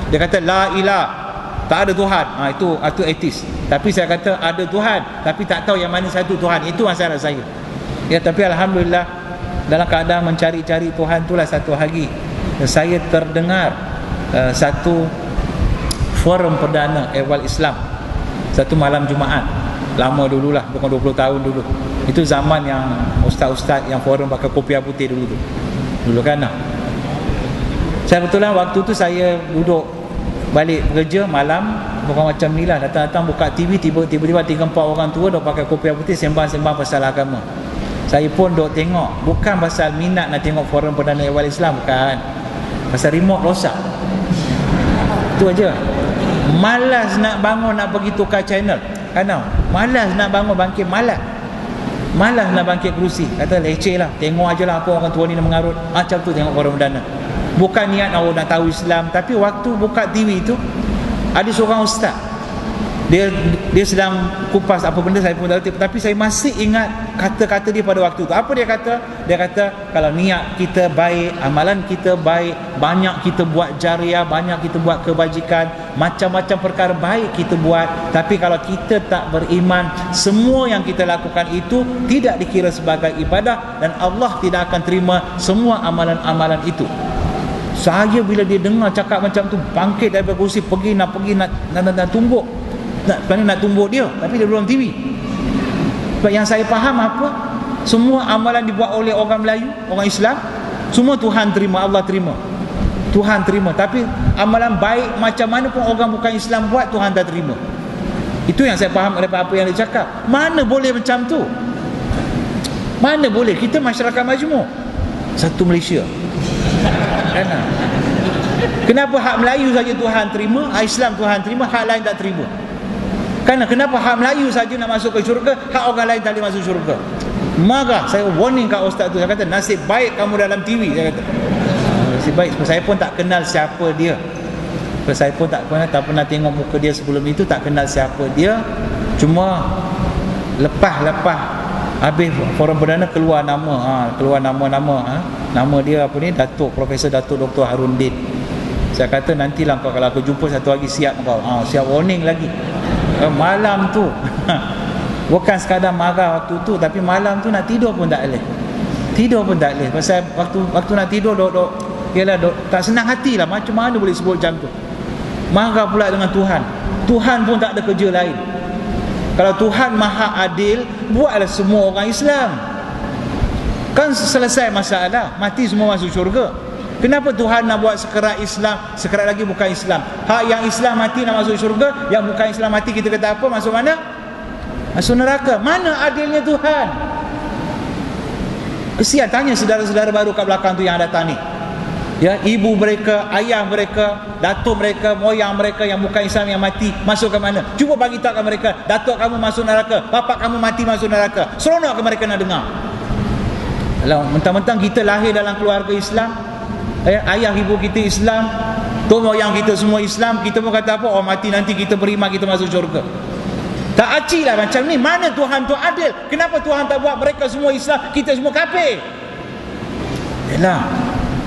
Dia kata la ilah, tak ada Tuhan. Itu etis. Tapi saya kata ada Tuhan, tapi tak tahu yang mana satu Tuhan. Itu masalah saya. Ya, tapi alhamdulillah dalam keadaan mencari-cari Tuhan itulah satu hari saya terdengar satu forum perdana ehwal Islam, satu malam Jumaat. Lama dululah, bukan 20 tahun dulu. Itu zaman yang ustaz-ustaz yang forum pakai kopiah putih dulu kan. Saya betulan waktu tu saya duduk balik kerja malam, bukan macam ni lah, datang-datang buka TV, tiba-tiba 3-4 orang tua dah pakai kopiah putih sembang-sembang pasal agama. Saya pun duk tengok, bukan pasal minat nak tengok forum perdana ehwal Islam, bukan. Pasal remote rosak. Itu aja. Malas nak bangun nak pergi tukar channel. Kan? Malas nak bangun bangkit, malas nak bangkit kerusi. Kata leceh lah, tengok aje lah apa orang tua ni nak mengarut. Macam tu tengok forum perdana. Bukan niat nak tahu Islam. Tapi waktu buka TV tu, ada seorang ustaz, dia sedang kupas apa benda saya pun tak tahu, tapi saya masih ingat kata-kata dia pada waktu tu. Apa dia kata? Dia kata kalau niat kita baik, amalan kita baik, banyak kita buat jariah, banyak kita buat kebajikan, macam-macam perkara baik kita buat, tapi kalau kita tak beriman, semua yang kita lakukan itu tidak dikira sebagai ibadah, dan Allah tidak akan terima semua amalan-amalan itu. Saya bila dia dengar cakap macam tu, bangkit daripada kursi, nak tumbuk, nak tumbuk dia, tapi dia dalam TV. Sebab yang saya faham apa, semua amalan dibuat oleh orang Melayu, orang Islam, semua Tuhan terima, Allah terima, Tuhan terima. Tapi amalan baik macam mana pun orang bukan Islam buat, Tuhan tak terima. Itu yang saya faham daripada apa yang dia cakap. Mana boleh macam tu? Mana boleh? Kita masyarakat majmuk, satu Malaysia. Kenapa hak Melayu saja Tuhan terima, hak Islam Tuhan terima, hak lain tak terima? Kenapa hak Melayu saja nak masuk ke syurga, hak orang lain tak boleh masuk syurga? Marah. Saya warning kat ustaz tu. Saya kata, nasib baik kamu dalam TV. Saya kata, nasib baik. Saya pun tak kenal siapa dia. Saya pun tak pernah tengok muka dia sebelum itu, tak kenal siapa dia. Cuma lepas habis forum perdana keluar nama, nama dia apa ni, Profesor Datuk Dr. Harundin. Saya kata, nantilah kau, kalau aku jumpa satu lagi siap kau. Siap warning lagi. Malam tu bukan sekadar marah waktu tu, tapi malam tu nak tidur pun tak boleh. Pasal waktu nak tidur tak senang hati lah. Macam mana boleh sebut macam tu? Marah pula dengan Tuhan. Tuhan pun tak ada kerja lain. Kalau Tuhan maha adil, buatlah semua orang Islam, kan selesai masalah, mati semua masuk syurga. Kenapa Tuhan nak buat sekerat Islam, sekerat lagi bukan Islam? Hak yang Islam mati nak masuk syurga, yang bukan Islam mati kita kata apa? Masuk mana? Masuk neraka. Mana adilnya Tuhan? Kesian, tanya saudara-saudara baru kat belakang tu yang datang ni. Ya, ibu mereka, ayah mereka, datuk mereka, moyang mereka yang bukan Islam yang mati masuk ke mana? Cuba bagi tahu kat mereka, datuk kamu masuk neraka, bapak kamu mati masuk neraka. Seronok ke mereka nak dengar? Kalau mentang-mentang kita lahir dalam keluarga Islam, ayah ibu kita Islam, tok moyang kita semua Islam, kita pun kata apa? Oh, mati nanti kita beriman, kita masuk syurga. Tak acik lah macam ni. Mana Tuhan tu adil? Kenapa Tuhan tak buat mereka semua Islam, kita semua kafir? Yalah,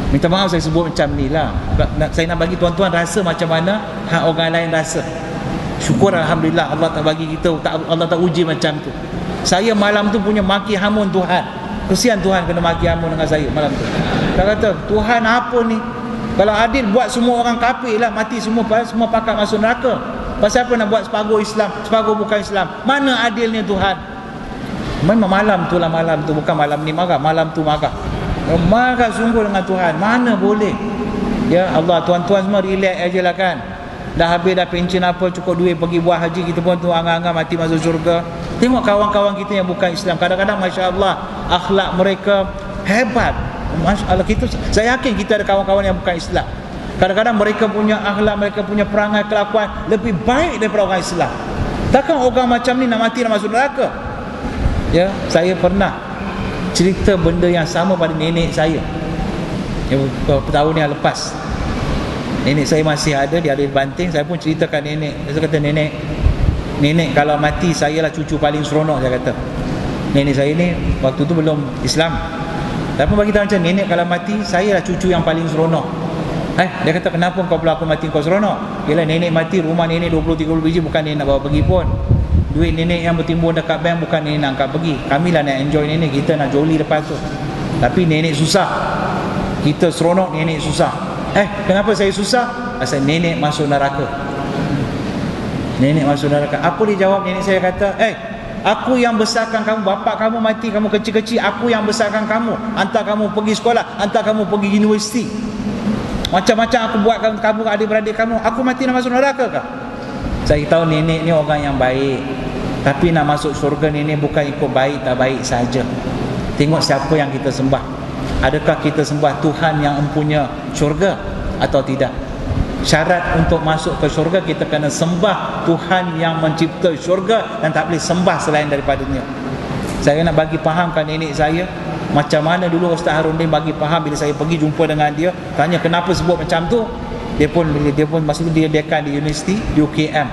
minta maaf saya sebut macam ni lah. Saya nak bagi tuan-tuan rasa macam mana hak orang lain rasa. Syukur Alhamdulillah Allah tak bagi kita, Allah tak uji macam tu. Saya malam tu punya maki hamun Tuhan. Kesian Tuhan kena maki hamun dengan saya malam tu. Dia kata, Tuhan apa ni? Kalau adil buat semua orang kafir lah, mati semua pakat masuk neraka. Pasal apa nak buat separuh Islam, separuh bukan Islam? Mana adilnya Tuhan? Memang malam tu, bukan malam ni marah, malam tu marah sungguh dengan Tuhan. Mana boleh? Ya Allah, tuan-tuan semua relax aje lah kan. Dah habis dah pencen apa, cukup duit pergi buat haji, kita pun tu angan-angan mati masuk syurga. Tengok kawan-kawan kita yang bukan Islam, kadang-kadang Masya Allah akhlak mereka hebat. Masya Allah, saya yakin kita ada kawan-kawan yang bukan Islam, kadang-kadang mereka punya akhlak, mereka punya perangai, kelakuan lebih baik daripada orang Islam. Takkan orang macam ni nak mati nak masuk neraka? Ya, saya pernah cerita benda yang sama pada nenek saya yang tahun yang lepas. Nenek saya masih ada, dia ada di Banting. Saya pun ceritakan nenek. Saya kata, nenek kalau mati saya lah cucu paling seronok. Saya kata, nenek saya ni waktu tu belum Islam, tapi bagi tahu macam, nenek kalau mati saya lah cucu yang paling seronok. Dia kata, kenapa kau pula aku mati kau seronok? Yelah, nenek mati rumah nenek 20-30 biji, bukan nenek nak bawa pergi pun. Duit nenek yang bertimbun dekat bank bukan nenek nak angkat pergi. Kami lah nak enjoy nenek, kita nak joli lepas tu. Tapi nenek susah, kita seronok, nenek susah. Kenapa saya susah? Pasal nenek masuk neraka. Nenek masuk neraka. Apa dia jawab nenek saya? Kata, aku yang besarkan kamu, bapak kamu mati, kamu kecil-kecil, aku yang besarkan kamu, hantar kamu pergi sekolah, hantar kamu pergi universiti, macam-macam aku buatkan kamu, adik-beradik kamu, aku mati nak masuk neraka kah? Saya tahu nenek ni orang yang baik, tapi nak masuk syurga nenek bukan ikut baik tak baik saja. Tengok siapa yang kita sembah. Adakah kita sembah Tuhan yang empunya syurga atau tidak? Syarat untuk masuk ke syurga, kita kena sembah Tuhan yang mencipta syurga dan tak boleh sembah selain daripadanya. Saya nak bagi fahamkan nenek saya, macam mana dulu Ustaz Harundin bagi faham bila saya pergi jumpa dengan dia, tanya kenapa sebut macam tu. Dia pun masa tu dia dekan di universiti di UKM.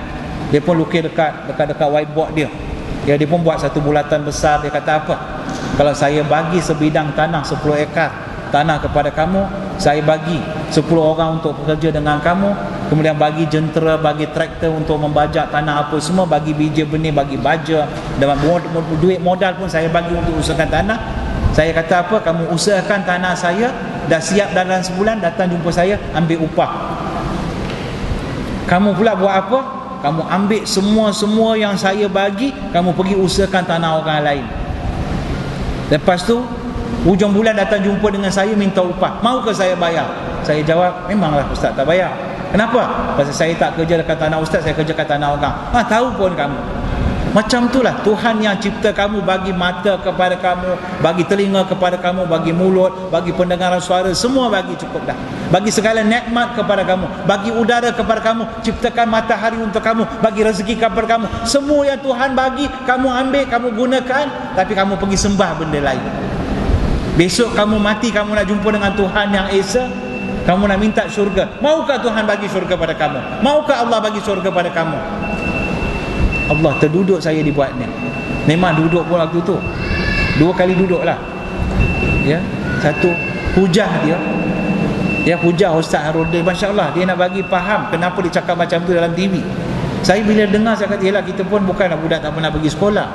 Dia pun lukis dekat whiteboard dia. Dia pun buat satu bulatan besar. Dia kata apa? Kalau saya bagi sebidang tanah 10 ekar tanah kepada kamu, saya bagi 10 orang untuk bekerja dengan kamu, kemudian bagi jentera, bagi traktor untuk membajak tanah apa semua, bagi biji benih, bagi baja, dan duit modal pun saya bagi untuk usahakan tanah. Saya kata apa? Kamu usahakan tanah saya, dah siap dalam sebulan, datang jumpa saya, ambil upah. Kamu pula buat apa? Kamu ambil semua yang saya bagi, kamu pergi usahakan tanah orang lain. Lepas tu hujung bulan datang jumpa dengan saya, minta upah. Mau ke saya bayar? Saya jawab, memanglah Ustaz tak bayar. Kenapa? Pasal saya tak kerja dekat tanah Ustaz, saya kerja kat tanah orang. Tahu pun kamu. Macam itulah Tuhan yang cipta kamu, bagi mata kepada kamu, bagi telinga kepada kamu, bagi mulut, bagi pendengaran suara, semua bagi, cukup dah. bagi segala nikmat kepada kamu, bagi udara kepada kamu, ciptakan matahari untuk kamu, bagi rezeki kepada kamu. Semua yang Tuhan bagi, kamu ambil, kamu gunakan, tapi kamu pergi sembah benda lain. Besok kamu mati, kamu nak jumpa dengan Tuhan yang Esa, kamu nak minta syurga. Maukah Tuhan bagi syurga pada kamu? Maukah Allah bagi syurga pada kamu? Allah, terduduk saya dibuatnya. Memang duduk pun waktu tu 2 kali duduk lah, ya. Satu hujah dia, ya, hujah Ustaz Harudin, Masya Allah, dia nak bagi faham kenapa dia cakap macam tu dalam TV. Saya bila dengar, saya kata, yelah, kita pun bukanlah budak tak pernah pergi sekolah.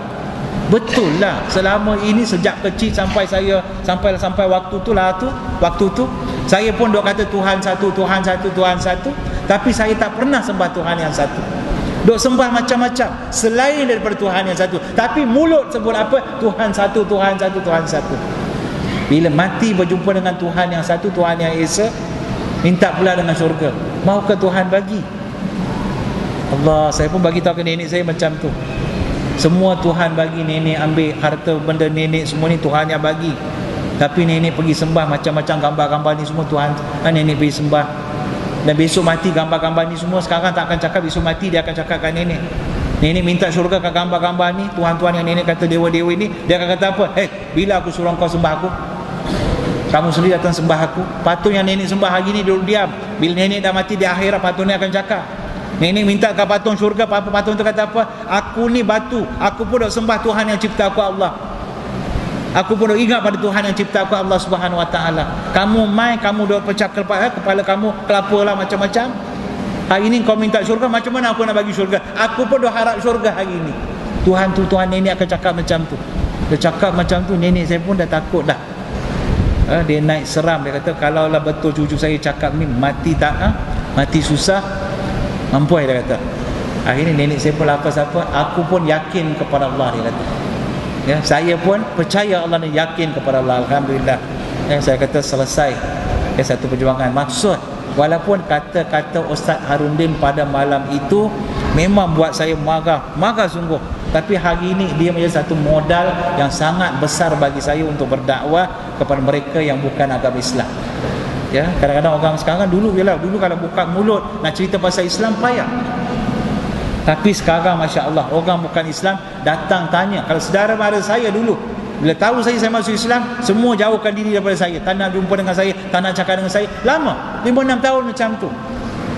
Betul lah, selama ini sejak kecil sampai waktu tu lah waktu tu saya pun dok kata Tuhan satu, Tuhan satu, Tuhan satu, tapi saya tak pernah sembah Tuhan yang satu. Dok sembah macam-macam selain daripada Tuhan yang satu, tapi mulut sebut apa? Tuhan satu, Tuhan satu, Tuhan satu. Bila mati berjumpa dengan Tuhan yang satu, Tuhan yang Esa, minta pula dengan syurga. Maukah Tuhan bagi? Allah, saya pun bagi tahu ke nenek saya macam tu. Semua Tuhan bagi, nenek ambil harta benda nenek semua ni Tuhan yang bagi. Tapi nenek pergi sembah macam-macam gambar-gambar ni semua Tuhan, nenek pergi sembah. Dan besok mati gambar-gambar ni semua, sekarang tak akan cakap, besok mati dia akan cakap kat nenek. Nenek minta syurga kat gambar-gambar ni, Tuhan-Tuhan yang nenek kata dewa-dewa ni, dia akan kata apa? Bila aku suruh kau sembah aku? Kamu sendiri datang sembah aku. Patung yang nenek sembah hari ni duduk diam. Bila nenek dah mati di akhirat, patung ni akan cakap. Nenek minta kat patung syurga, patung tu kata apa? Aku ni batu, aku pun duk sembah Tuhan yang cipta aku, Allah. Aku pun duk ingat pada Tuhan yang cipta aku, Allah Subhanahu Wa Taala. Kamu main, kamu duk pecah kepala kamu kelapa lah macam-macam. Hari ni kau minta syurga, macam mana aku nak bagi syurga? Aku pun duk harap syurga hari ni. Tuhan tu, Tuhan nenek akan cakap macam tu. Dia cakap macam tu, nenek saya pun dah takut dah. Dia naik seram, dia kata kalaulah betul cucu saya cakap ni, mati tak? Mati susah, mampu dia kata. Akhirnya nenek saya pun lapas apa? Aku pun yakin kepada Allah, dia kata. Ya, saya pun percaya Allah dan yakin kepada Allah. Alhamdulillah. Saya kata selesai satu perjuangan. Maksud, walaupun kata-kata Ustaz Harudin pada malam itu memang buat saya marah sungguh, tapi hari ini dia menjadi satu modal yang sangat besar bagi saya untuk berdakwah kepada mereka yang bukan agama Islam. Ya, kadang-kadang orang sekarang dulu kalau buka mulut nak cerita pasal Islam payah. Tapi sekarang Masya Allah, orang bukan Islam datang tanya. Kalau saudara mara saya dulu, bila tahu saya masuk Islam, semua jauhkan diri daripada saya, tak nak jumpa dengan saya, tak nak cakap dengan saya. Lama, 5-6 tahun macam tu.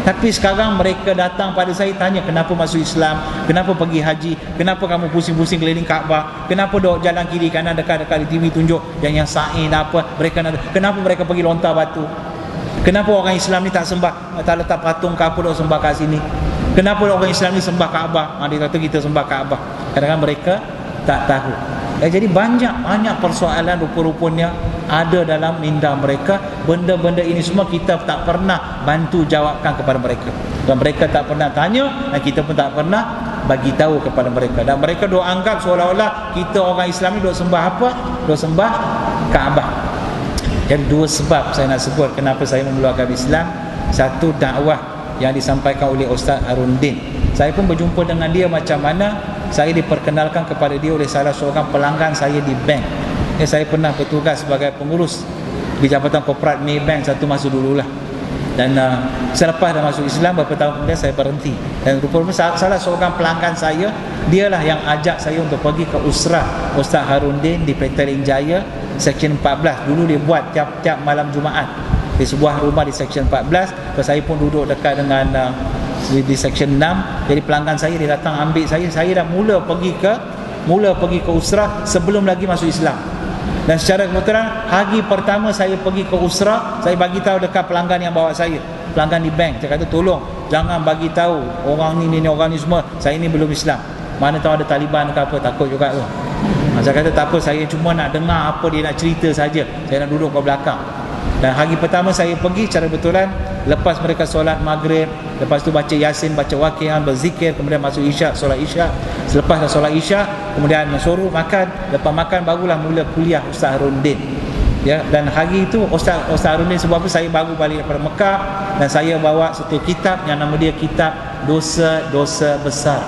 Tapi sekarang mereka datang pada saya, tanya kenapa masuk Islam, kenapa pergi haji, kenapa kamu pusing-pusing keliling Kaabah, kenapa dok jalan kiri kanan dekat-dekat di TV tunjuk yang sa'i apa, kenapa mereka pergi lontar batu, kenapa orang Islam ni tak sembah, tak letak patung ke apa dok sembah kat sini, kenapa orang Islam ni sembah Kaabah, dia kata kita sembah Kaabah. Kadang-kadang mereka tak tahu. Jadi banyak persoalan rupa-rupanya ada dalam minda mereka. Benda-benda ini semua kita tak pernah bantu jawabkan kepada mereka, dan mereka tak pernah tanya, dan kita pun tak pernah bagi tahu kepada mereka. Dan mereka dok anggap seolah-olah kita orang Islam ni dok sembah apa? Dok sembah Kaabah. Jadi 2 sebab saya nak sebut kenapa saya memeluk agama Islam. Satu, dakwah yang disampaikan oleh Ustaz Harudin. Saya pun berjumpa dengan dia macam mana saya diperkenalkan kepada dia oleh salah seorang pelanggan saya di bank. Saya pernah bertugas sebagai pengurus di Jabatan Korporat Maybank satu masa dululah. Dan selepas dah masuk Islam, beberapa tahun kemudian saya berhenti. Dan rupanya salah seorang pelanggan saya, dialah yang ajak saya untuk pergi ke Usrah Ustaz Harudin di Petaling Jaya Seksyen 14. Dulu dia buat tiap-tiap malam Jumaat di sebuah rumah di Seksyen 14. So, saya pun duduk dekat dengan di Seksyen 6. Jadi pelanggan saya, dia datang ambil saya dah mula pergi ke Usrah sebelum lagi masuk Islam. Dan secara kebetulan hari pertama saya pergi ke Usrah, saya bagi tahu dekat pelanggan yang bawa saya, pelanggan di bank, saya kata tolong jangan bagi tahu orang ni orang ni semua, saya ni belum Islam. Mana tahu ada Taliban ke apa, takut juga tu. Saya kata tak apa, saya cuma nak dengar apa dia nak cerita saja, saya nak duduk ke belakang. Dan hari pertama saya pergi, secara betulan lepas mereka solat maghrib, lepas tu baca Yasin, baca Waqiah, berzikir, kemudian masuk Isyak, solat Isyak. Selepas dah solat Isyak, kemudian suruh makan. Lepas makan barulah mula kuliah Ustaz Harudin. Ya, dan hari itu Ustaz Harudin, sebab apa saya baru balik daripada Mekah, dan saya bawa satu kitab yang nama dia kitab Dosa-Dosa Besar.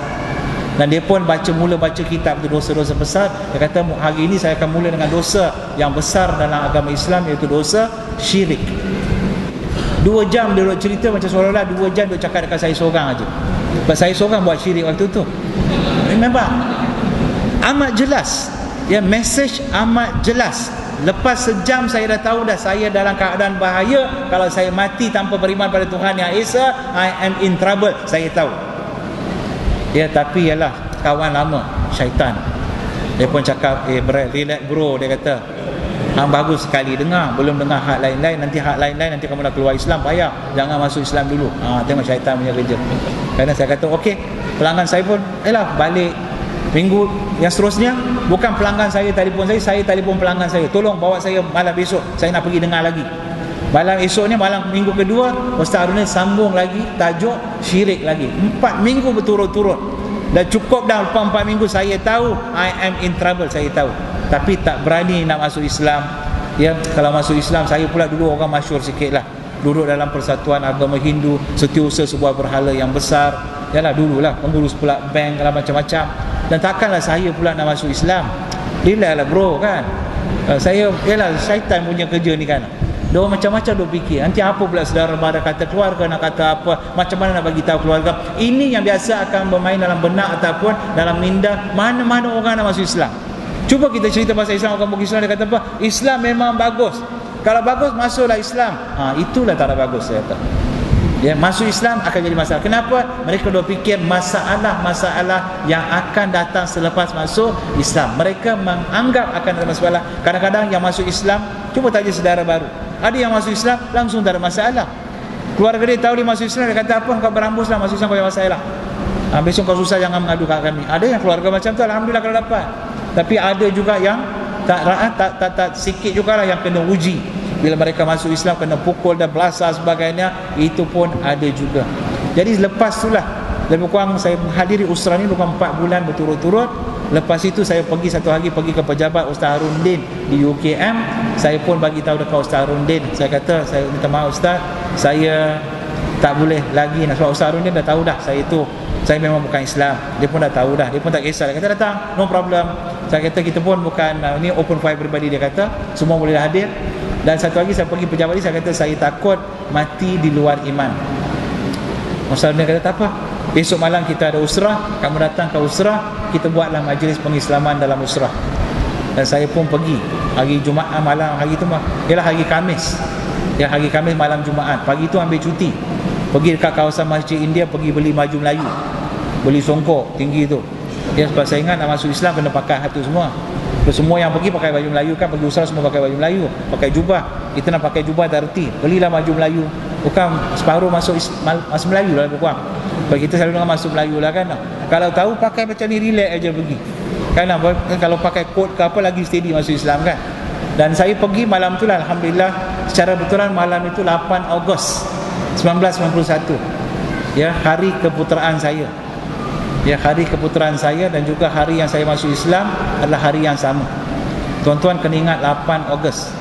Dan dia pun mula baca kitab itu, dosa-dosa besar. Dia kata hari ini saya akan mula dengan dosa yang besar dalam agama Islam, iaitu dosa syirik. 2 jam dia duduk cerita macam seolah-olah 2 jam dia cakap dekat saya seorang aja. Sebab saya seorang buat syirik waktu tu. Memang amat jelas, ya, message amat jelas. Lepas sejam saya dah tahu dah saya dalam keadaan bahaya. Kalau saya mati tanpa beriman pada Tuhan yang Esa, I am in trouble. Saya tahu. Ya, tapi ialah kawan lama syaitan. Dia pun cakap, relax bro, dia kata. Hang bagus sekali dengar, belum dengar hak lain-lain, nanti hak lain-lain nanti kamu dah keluar Islam, payah. Jangan masuk Islam dulu. Tengok syaitan punya kerja. Kerana saya kata, okey, pelanggan saya pun balik. Minggu yang seterusnya, bukan pelanggan saya telefon saya telefon pelanggan saya, tolong bawa saya malam besok, saya nak pergi dengar lagi. Malam esoknya, malam minggu kedua, Ustaz Harun sambung lagi, tajuk syirik lagi. 4 minggu berturut-turut. Dah cukup dah, lepas 4 minggu saya tahu I am in trouble, saya tahu. Tapi tak berani nak masuk Islam. Ya, kalau masuk Islam, saya pula dulu orang masyhur sikit lah, duduk dalam Persatuan Agama Hindu, setiausaha sebuah berhala yang besar. Yalah, dululah pengurus pula bank lah, macam-macam. Dan takkanlah saya pula nak masuk Islam. Relax lah bro, kan. Saya, yalah, syaitan punya kerja ni kan. Dia macam-macam dia fikir. Nanti apa pula saudara mara kata keluarga, nak kata apa, macam mana nak bagi tahu keluarga. Ini yang biasa akan bermain dalam benak ataupun dalam minda mana-mana orang nak masuk Islam. Cuba kita cerita pasal Islam, orang bukan Islam, dia kata apa? Islam memang bagus. Kalau bagus, masuklah Islam. Itulah tak ada bagus, saya kata. Ya, masuk Islam akan jadi masalah. Kenapa? Mereka dah fikir masalah-masalah yang akan datang selepas masuk Islam. Mereka menganggap akan ada masalah. Kadang-kadang yang masuk Islam, cuba tanya saudara baru, ada yang masuk Islam langsung tak ada masalah. Keluarga dia tahu dia masuk Islam, dia kata apa, kau berambuslah masuk Islam, kau ada masalah. Besok kau susah jangan mengadu kat kami. Ada yang keluarga macam tu, alhamdulillah kalau dapat. Tapi ada juga yang tak sikit jugalah yang kena uji. Bila mereka masuk Islam kena pukul dan belasah sebagainya, itu pun ada juga. Jadi lepas itulah, lebih kurang saya menghadiri usrah ni bukan 4 bulan berturut-turut. Lepas itu saya pergi satu hari, pergi ke pejabat Ustaz Harundin di UKM. Saya pun bagi tahu dekat Ustaz Harundin, saya kata, saya minta maaf Ustaz, saya tak boleh lagi nak. Sebab Ustaz Harundin dah tahu dah saya memang bukan Islam. Dia pun dah tahu dah, dia pun tak kisah. Dia kata datang, no problem. Saya kata kita pun bukan, ni open for everybody, dia kata semua boleh hadir. Dan satu lagi saya pergi pejabat ni, saya kata saya takut mati di luar iman. Ustaz dia kata tak apa, besok malam kita ada usrah, kamu datang ke usrah, kita buatlah majlis pengislaman dalam usrah. Dan saya pun pergi hari Jumaat malam, hari tu ialah hari Khamis. Ya, hari Khamis malam Jumaat. Pagi tu ambil cuti, pergi dekat kawasan Masjid India, pergi beli baju Melayu, beli songkok tinggi tu. Ya, sebab saya ingat nak masuk Islam kena pakai hatu semua. Semua yang pergi pakai baju Melayu, kan pergi usrah semua pakai baju Melayu, pakai jubah. Kita nak pakai jubah tak erti, belilah baju Melayu. Bukan separuh masuk Melayu lah, bukan. Sebab kita selalu nak masuk Melayu lah kan. Kalau tahu pakai macam ni, relax aja pergi kan. Kalau pakai kot ke apa, lagi steady masuk Islam kan. Dan saya pergi malam tu lah, alhamdulillah, secara betulan malam itu 8 Ogos 1991. Ya, hari keputeraan saya. Ya, hari keputeraan saya dan juga hari yang saya masuk Islam adalah hari yang sama. Tuan-tuan kena ingat 8 Ogos.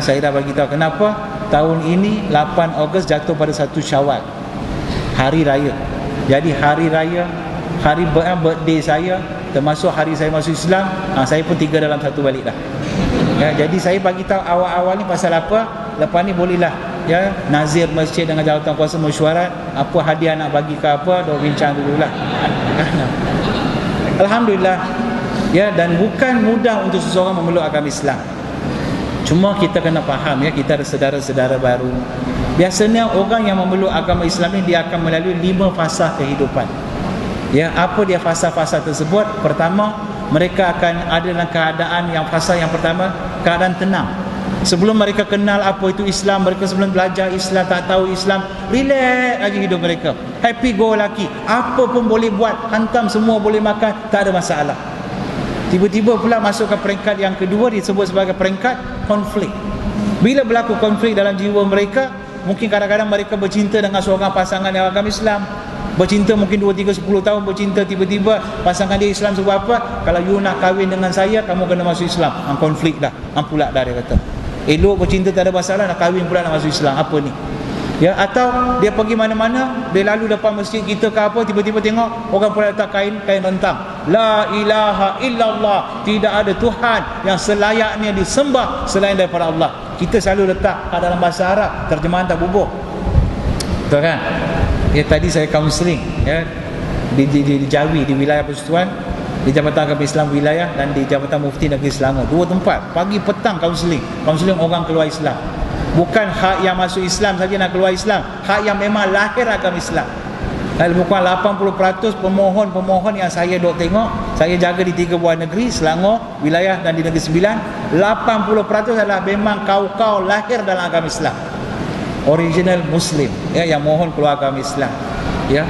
Saya dah bagi tahu kenapa tahun ini 8 Ogos jatuh pada 1 Syawal, hari raya. Jadi hari raya, hari birthday saya, termasuk hari saya masuk Islam, saya pun 3 dalam 1 balik dah. Ya, jadi saya bagi tahu awal-awal ni pasal apa? Lepas ni bolehlah, ya, nazir masjid dengan jawatan kuasa mesyuarat apa hadiah nak bagi ke apa, dah bincang dululah. Alhamdulillah. Ya, dan bukan mudah untuk seseorang memeluk agama Islam. Cuma kita kena faham, ya, kita ada saudara-saudara baru. Biasanya orang yang memeluk agama Islam ni, dia akan melalui 5 fasa kehidupan. Ya, apa dia fasa-fasa tersebut? Pertama, mereka akan ada dalam keadaan yang fasa yang pertama, keadaan tenang. Sebelum mereka kenal apa itu Islam, mereka sebelum belajar Islam, tak tahu Islam, relax aja hidup mereka, happy go lucky, apa pun boleh buat, hantam semua boleh makan, tak ada masalah. Tiba-tiba pula masuk ke peringkat yang kedua, disebut sebagai peringkat konflik. Bila berlaku konflik dalam jiwa mereka, mungkin kadang-kadang mereka bercinta dengan seorang pasangan yang agama Islam, bercinta mungkin 2, 3, 10 tahun bercinta, tiba-tiba pasangan dia Islam sebab apa? Kalau you nak kahwin dengan saya, kamu kena masuk Islam. Konflik dah, pula dah, dia kata. Elok bercinta tak ada masalah, nak kahwin pula nak masuk Islam, apa ni? Ya, atau dia pergi mana-mana, dia lalu depan masjid kita ke apa, tiba-tiba tengok orang pula letak kain rentang, la ilaha illallah, tidak ada Tuhan yang selayaknya disembah selain daripada Allah. Kita selalu letak dalam bahasa Arab, terjemahan tak bubuh, betul kan? Ya, tadi saya kaunseling ya di Jawi, di wilayah Persekutuan, di Jabatan Agama Islam Wilayah dan di Jabatan Mufti Negeri Selangor. 2 tempat, pagi petang kaunseling orang keluar Islam. Bukan hak yang masuk Islam saja nak keluar Islam, hak yang memang lahir agama Islam. Dan bukan 80% pemohon yang saya dok tengok, saya jaga di 3 buah negeri, Selangor, Wilayah dan di Negeri Sembilan, 80% adalah memang kau lahir dalam agama Islam, original Muslim ya, yang mohon keluar agama Islam ya.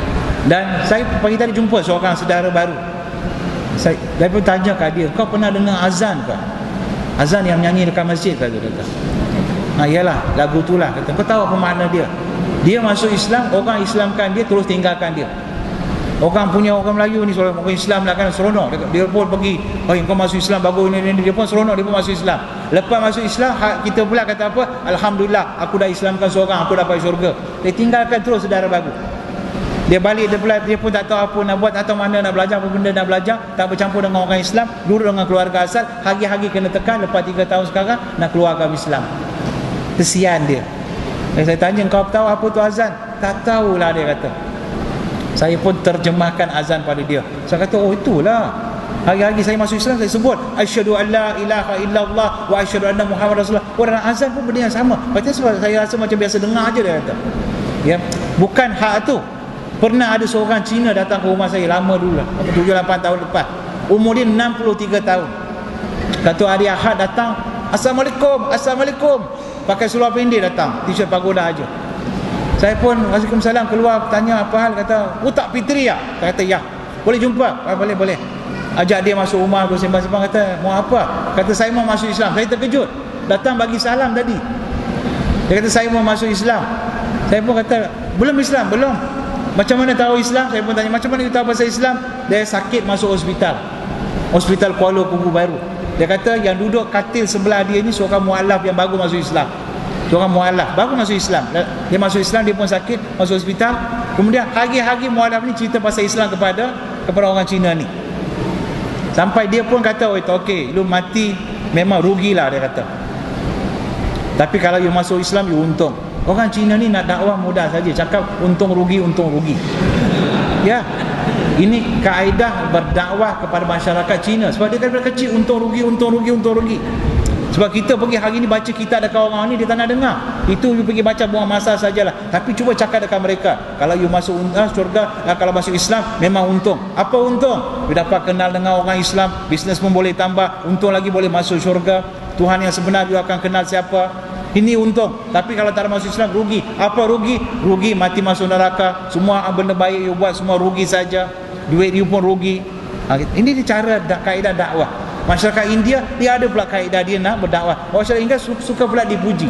Dan saya pagi tadi jumpa seorang saudara baru. Saya pun tanya kat dia, kau pernah dengar azan ke? Azan yang menyanyi dekat masjid kata dia. Iyalah, lagu tu lah kata. Kau tahu apa makna dia? Dia masuk Islam, orang Islamkan dia, terus tinggalkan dia. Orang Melayu ni, orang Islam lah kan, seronok. Dia pun pergi, kau masuk Islam bagus ini. Dia pun seronok, dia pun masuk Islam. Lepas masuk Islam, kita pula kata apa? Alhamdulillah, aku dah Islamkan seorang, aku dapat syurga. Dia tinggalkan terus saudara baru. Dia balik, dia pun tak tahu apa nak buat, tak tahu mana nak belajar, apa benda nak belajar, tak bercampur dengan orang Islam, duduk dengan keluarga asal, hari-hari kena tekan. Lepas 3 tahun sekarang nak keluar agama Islam. Kesian dia. Saya tanya, kau tahu apa tu azan? Tak tahulah, dia kata. Saya pun terjemahkan azan pada dia. Saya kata, oh itulah, hari-hari saya masuk Islam, saya sebut asyhadu an la ilaha illallah wa asyhadu anna Muhammad Rasulullah. Orang Azan pun benda yang sama. Sebab saya rasa macam biasa dengar aja, dia kata. Ya, bukan hak tu. Pernah ada seorang Cina datang ke rumah saya lama dulu lah, 7-8 tahun lepas. Umur dia 63 tahun. Satu hari Ahad datang, Assalamualaikum. Pakai seluar pendek datang, t-shirt pagoda aja. Saya pun Waalaikumsalam, keluar tanya apa hal, kata, tak fitri ya? Saya kata ya. Boleh jumpa? Boleh. Ajak dia masuk rumah, bersembang-sembang, kata, mau apa? Kata, saya mau masuk Islam. Saya terkejut. Datang bagi salam tadi. Dia kata, saya mau masuk Islam. Saya pun kata, belum Islam, belum. Macam mana tahu Islam? Saya pun tanya, macam mana you tahu pasal Islam? Dia sakit masuk Hospital Kuala Kubu Baru. Dia kata yang duduk katil sebelah dia ni seorang mualaf yang baru masuk Islam. Seorang mualaf baru masuk Islam. Dia masuk Islam, dia pun sakit, masuk hospital. Kemudian hari-hari mualaf ni cerita pasal Islam kepada orang Cina ni. Sampai dia pun kata, oh itu okey, lu mati memang rugilah, dia kata. Tapi kalau you masuk Islam, you untung. Orang Cina ni nak dakwah mudah saja, cakap untung rugi. Ya. Ini kaedah berdakwah kepada masyarakat Cina. Sebab dia daripada kecil untung rugi. Sebab kita pergi hari ni baca kitab dekat orang ni, dia tak nak dengar. Itu you pergi baca buang masa sajalah. Tapi cuba cakap dekat mereka, kalau you masuk syurga, kalau masuk Islam memang untung. Apa untung? You dapat kenal dengan orang Islam, bisnes pun boleh tambah, untung lagi boleh masuk syurga. Tuhan yang sebenar you akan kenal siapa. Ini untung. Tapi kalau tak ada masuk Islam, rugi. Apa rugi? Rugi mati masuk neraka. Semua benda baik you buat semua rugi saja. Duit you pun rugi. Ini cara kaedah dakwah. Masyarakat India, dia ada pula kaedah dia nak berdakwah. Masyarakat India suka pula dipuji.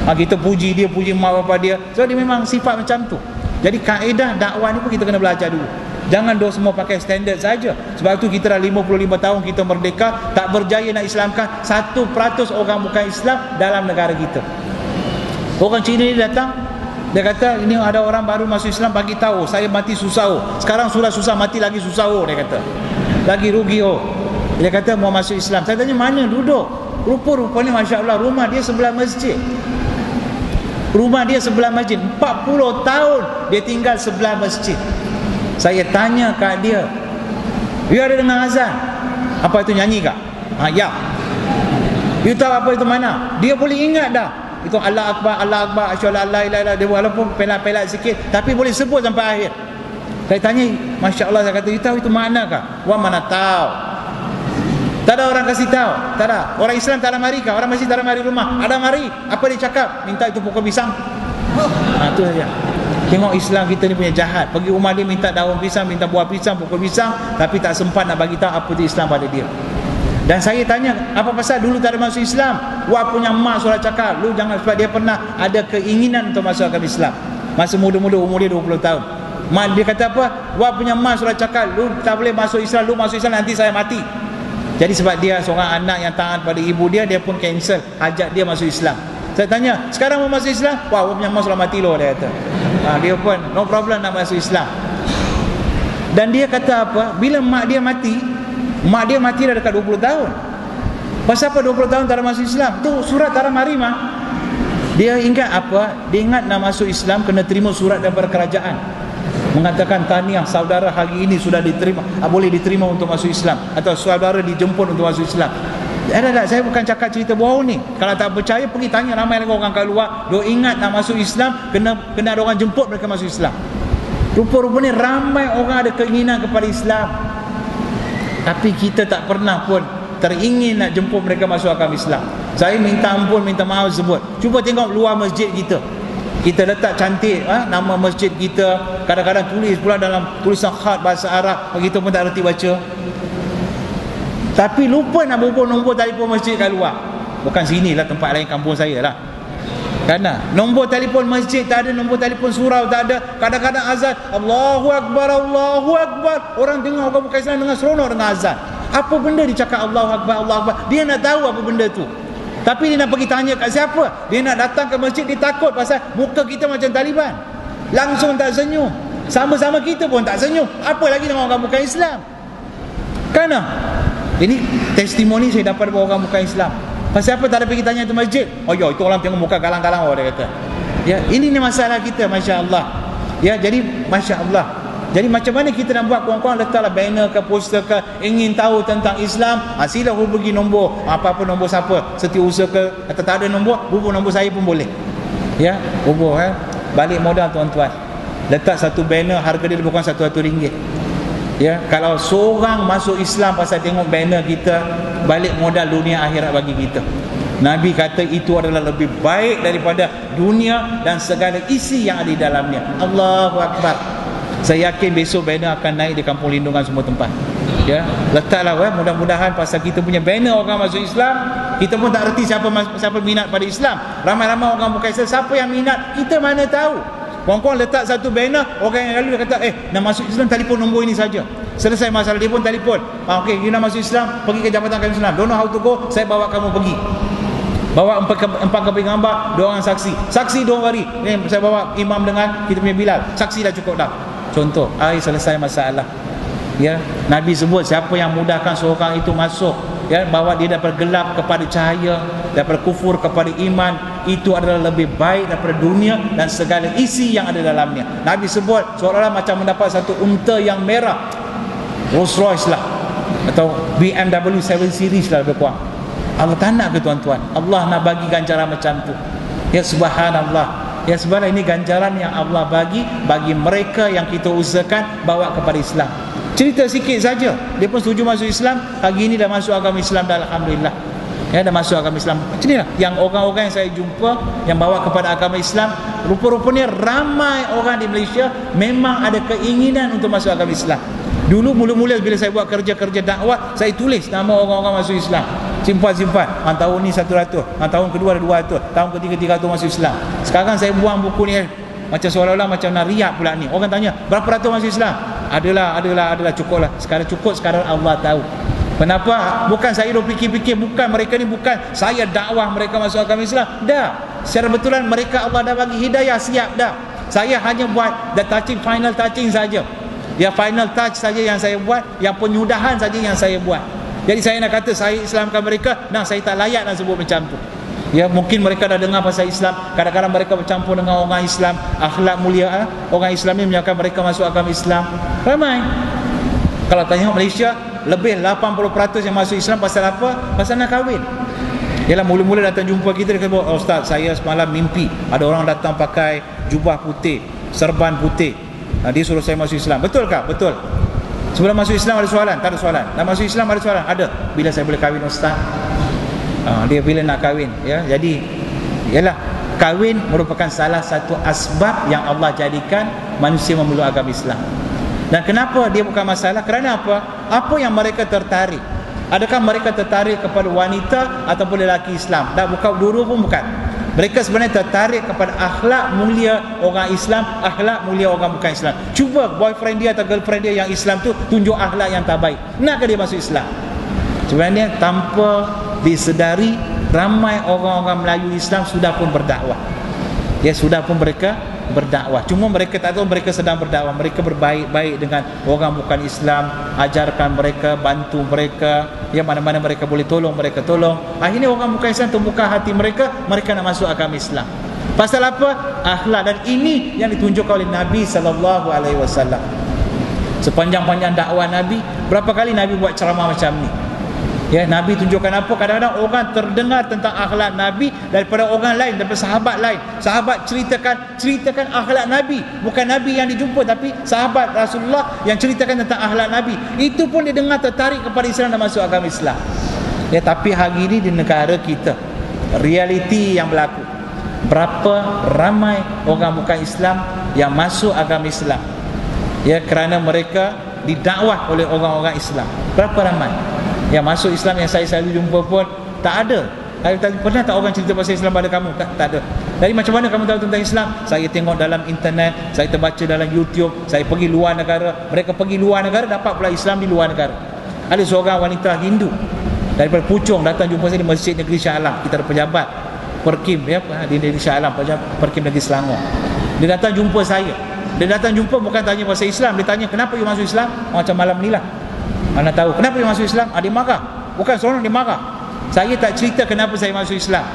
Kita puji dia, puji mak bapak dia. So dia memang sifat macam tu. Jadi kaedah dakwah ni pun kita kena belajar dulu. Jangan semua pakai standard saja. Sebab tu kita dah 55 tahun kita merdeka, tak berjaya nak Islamkan 1% orang bukan Islam dalam negara kita. Orang Cina ni datang, dia kata, ini ada orang baru masuk Islam, bagi tahu saya mati susah. Sekarang sudah susah, mati lagi susah. Dia kata, lagi rugi. Dia kata mau masuk Islam. Saya tanya, mana duduk? Rupa-rupanya Masya Allah, rumah dia sebelah masjid. 40 tahun dia tinggal sebelah masjid. Saya tanya kat dia, you ada dengar azan? Apa itu, nyanyi kak? Ya. You tahu apa itu mana? Dia boleh ingat dah. Itu Allah Akbar, asyhadu an la ilaha illallah. Dia walaupun pelat-pelat sikit, tapi boleh sebut sampai akhir. Saya tanya, Masya Allah, saya kata, you tahu itu mana kak? Wah, mana tahu. Tak ada orang kasih tahu. Tak ada. Orang Islam tak ada mari kah? Orang masjid tak ada mari rumah. Ada mari. Apa dia cakap? Minta itu pokok pisang. Itu saja. Tengok Islam kita ni punya jahat. Pergi rumah dia minta daun pisang, minta buah pisang, pokok pisang, tapi tak sempat nak bagi tahu apa itu Islam pada dia. Dan saya tanya, apa pasal dulu tak ada masuk Islam? Wah, punya mak sudah cakap, lu jangan, sebab dia pernah ada keinginan untuk masuk agama Islam. Masa muda-muda, umur dia 20 tahun. Mak dia kata apa? Wah, punya mak sudah cakap, lu tak boleh masuk Islam, lu masuk Islam nanti saya mati. Jadi sebab dia seorang anak yang taat pada ibu dia, dia pun cancel ajak dia masuk Islam. Saya tanya, sekarang mau masuk Islam? Wah, punya mak sudah mati loh, dia kata. Dia pun no problem nak masuk Islam. Dan dia kata apa? Bila mak dia mati dah dekat 20 tahun. Pasal apa 20 tahun tak ada masuk Islam? Tu surat tak ada mari mah. Dia ingat apa? Dia ingat nak masuk Islam kena terima surat daripada kerajaan mengatakan tahniah saudara hari ini sudah diterima, boleh diterima untuk masuk Islam, atau saudara dijemput untuk masuk Islam. Tak, saya bukan cakap cerita bohong ni. Kalau tak percaya pergi tanya ramai lagi orang kat luar, dia ingat nak masuk Islam kena ada orang jemput mereka masuk Islam. Rupa-rupanya ramai orang ada keinginan kepada Islam, tapi kita tak pernah pun teringin nak jemput mereka masuk agama Islam. Saya minta ampun, minta maaf sebut. Cuba tengok luar masjid kita. Kita letak cantik nama masjid kita, kadang-kadang tulis pula dalam tulisan khat bahasa Arab, kita pun tak reti baca. Tapi lupa nak bubuh nombor telefon masjid kat luar. Bukan sini lah, tempat lain, kampung saya lah. Kerana nombor telefon masjid tak ada, nombor telefon surau tak ada. Kadang-kadang azan Allahu Akbar, Allahu Akbar, orang dengar orang bukan Islam dengan seronok dengan azan. Apa benda dicakap Allahu Akbar, Allahu Akbar, dia nak tahu apa benda tu. Tapi dia nak pergi tanya kat siapa? Dia nak datang ke masjid, dia takut pasal muka kita macam Taliban, langsung tak senyum. Sama-sama kita pun tak senyum, apa lagi dengan orang bukan Islam. Kerana ini testimoni saya dapat dari orang bukan Islam. Pasal apa tak ada pergi tanya tu masjid? Oh ya, itu orang tengok muka galang-galang, dia kata. Ya, ini ni masalah kita, masya-Allah. Ya, jadi masya-Allah. Jadi macam mana kita nak buat? Kawan-kawan letaklah banner ke poster ke, ingin tahu tentang Islam, sila hubungi nombor, apa-apa nombor siapa, Setiausaha ke, atau tak ada nombor, hubung nombor saya pun boleh. Ya, hubung balik modal tuan-tuan. Letak satu banner, harga dia lebih kurang RM100. Ya, kalau seorang masuk Islam pasal tengok banner kita, balik modal dunia akhirat bagi kita. Nabi kata itu adalah lebih baik daripada dunia dan segala isi yang ada di dalamnya. Allahu Akbar. Saya yakin besok banner akan naik di kampung lindungan semua tempat. Ya, letaklah mudah-mudahan pasal kita punya banner orang masuk Islam, kita pun tak reti siapa minat pada Islam. Ramai-ramai orang bukan Islam, siapa yang minat kita mana tahu. Kawan-kawan letak satu banner, orang yang lalu dia kata nak masuk Islam, telefon nombor ini saja. Selesai masalah dia pun telefon. Okey, you nak masuk Islam, pergi ke Jabatan Kamis Islam. Don't know how to go, saya bawa kamu pergi. Bawa empat keping gambar, 2 orang saksi. Saksi don't worry. Saya bawa imam dengan kita punya Bilal. Saksi dah cukup dah. Contoh, selesai masalah. Ya, Nabi sebut siapa yang mudahkan seorang itu masuk, ya, bawa dia daripada gelap kepada cahaya, daripada kufur kepada iman, itu adalah lebih baik daripada dunia dan segala isi yang ada dalamnya. Nabi sebut seolah-olah macam mendapat satu unta yang merah, Rolls Royce lah, atau BMW 7 Series lah lebih kurang. Allah tak nak ke tuan-tuan? Allah nak bagi ganjaran macam tu. Ya, subhanallah. Ya, sebenarnya ini ganjaran yang Allah bagi mereka yang kita usahakan bawa kepada Islam. Cerita sikit saja, dia pun setuju masuk Islam. Hari ini dah masuk agama Islam dah, alhamdulillah. Ya, dah masuk agama Islam. Macam inilah yang orang-orang yang saya jumpa yang bawa kepada agama Islam, rupa-rupanya ramai orang di Malaysia memang ada keinginan untuk masuk agama Islam. Dulu mula-mula bila saya buat kerja-kerja dakwah, saya tulis nama orang-orang masuk Islam, simpan-simpan. Tahun ni 100, tahun kedua ada 200, tahun ketiga 300 masuk Islam. Sekarang saya buang buku ni macam seolah-olah macam nak riak pula ni. Orang tanya, berapa ratus masuk Islam? Adalah, cukuplah. Sekarang cukup, sekarang Allah tahu. Kenapa? Bukan saya dah fikir-fikir, bukan mereka ni, bukan saya dakwah mereka masuk agama Islam. Dah, secara betulan mereka Allah dah bagi hidayah, siap dah. Saya hanya buat the touching, final touching saja. Ya, final touch saja yang saya buat, yang penyudahan saja yang saya buat. Jadi saya nak kata saya Islamkan mereka, saya tak layak nak sebut macam tu. Ya, mungkin mereka dah dengar pasal Islam, kadang-kadang mereka bercampur dengan orang Islam, akhlak mulia. Orang Islam ni menyatakan mereka masuk agama Islam. Ramai. Kalau tengok Malaysia, lebih 80% yang masuk Islam pasal apa? Pasal nak kahwin. Yalah, mula-mula datang jumpa kita, dia kata, Ustaz, saya semalam mimpi ada orang datang pakai jubah putih, serban putih. Dia suruh saya masuk Islam. Betulkah? Betul. Sebelum masuk Islam ada soalan? Tak ada soalan. Dah masuk Islam ada soalan? Ada. Bila saya boleh kahwin, Ustaz? Dia bila nak kahwin. Ya, jadi ialah kahwin merupakan salah satu asbab yang Allah jadikan manusia memeluk agama Islam. Dan kenapa dia bukan masalah? Kerana apa? Apa yang mereka tertarik? Adakah mereka tertarik kepada wanita ataupun lelaki Islam? Tak, bukan, dua-dua pun bukan. Mereka sebenarnya tertarik kepada akhlak mulia orang Islam, akhlak mulia orang bukan Islam. Cuba boyfriend dia atau girlfriend dia yang Islam tu tunjuk akhlak yang tak baik, nakkah dia masuk Islam? Sebenarnya tanpa disedari, ramai orang-orang Melayu Islam sudah pun berdakwah. Ya, sudah pun mereka berdakwah. Cuma mereka tak tahu mereka sedang berdakwah. Mereka berbaik-baik dengan orang bukan Islam, ajarkan mereka, bantu mereka. Ya, mana-mana mereka boleh tolong, mereka tolong. Akhirnya orang bukan Islam terbuka hati mereka, mereka nak masuk agama Islam. Pasal apa? Akhlak. Dan ini yang ditunjukkan oleh Nabi SAW. Sepanjang-panjang dakwah Nabi, berapa kali Nabi buat ceramah macam ni? Ya, Nabi tunjukkan apa? Kadang-kadang orang terdengar tentang akhlak Nabi daripada orang lain, daripada sahabat lain. Sahabat ceritakan akhlak Nabi, bukan Nabi yang dijumpa, tapi sahabat Rasulullah yang ceritakan tentang akhlak Nabi. Itu pun dia dengar tertarik kepada Islam dan masuk agama Islam. Ya, tapi hari ini di negara kita, realiti yang berlaku, berapa ramai orang bukan Islam yang masuk agama Islam, ya, kerana mereka didakwah oleh orang-orang Islam. Berapa ramai yang masuk Islam yang saya selalu jumpa pun tak ada. Pernah tak orang cerita pasal Islam pada kamu? Tak ada. Dari macam mana kamu tahu tentang Islam? Saya tengok dalam internet, saya terbaca dalam YouTube, saya pergi luar negara. Mereka pergi luar negara, dapat pula Islam di luar negara. Ada seorang wanita Hindu daripada Puchong datang jumpa saya di Masjid Negeri Shah Alam. Kita ada pejabat Perkim, ya, di Negeri Shah Alam, Perkim Negeri Selangor. Dia datang jumpa saya. Dia datang jumpa bukan tanya pasal Islam, dia tanya kenapa you masuk Islam? Macam malam ni lah, mana tahu kenapa you masuk Islam? Dia marah. Bukan seorang, dia marah. Saya tak cerita kenapa saya masuk Islam.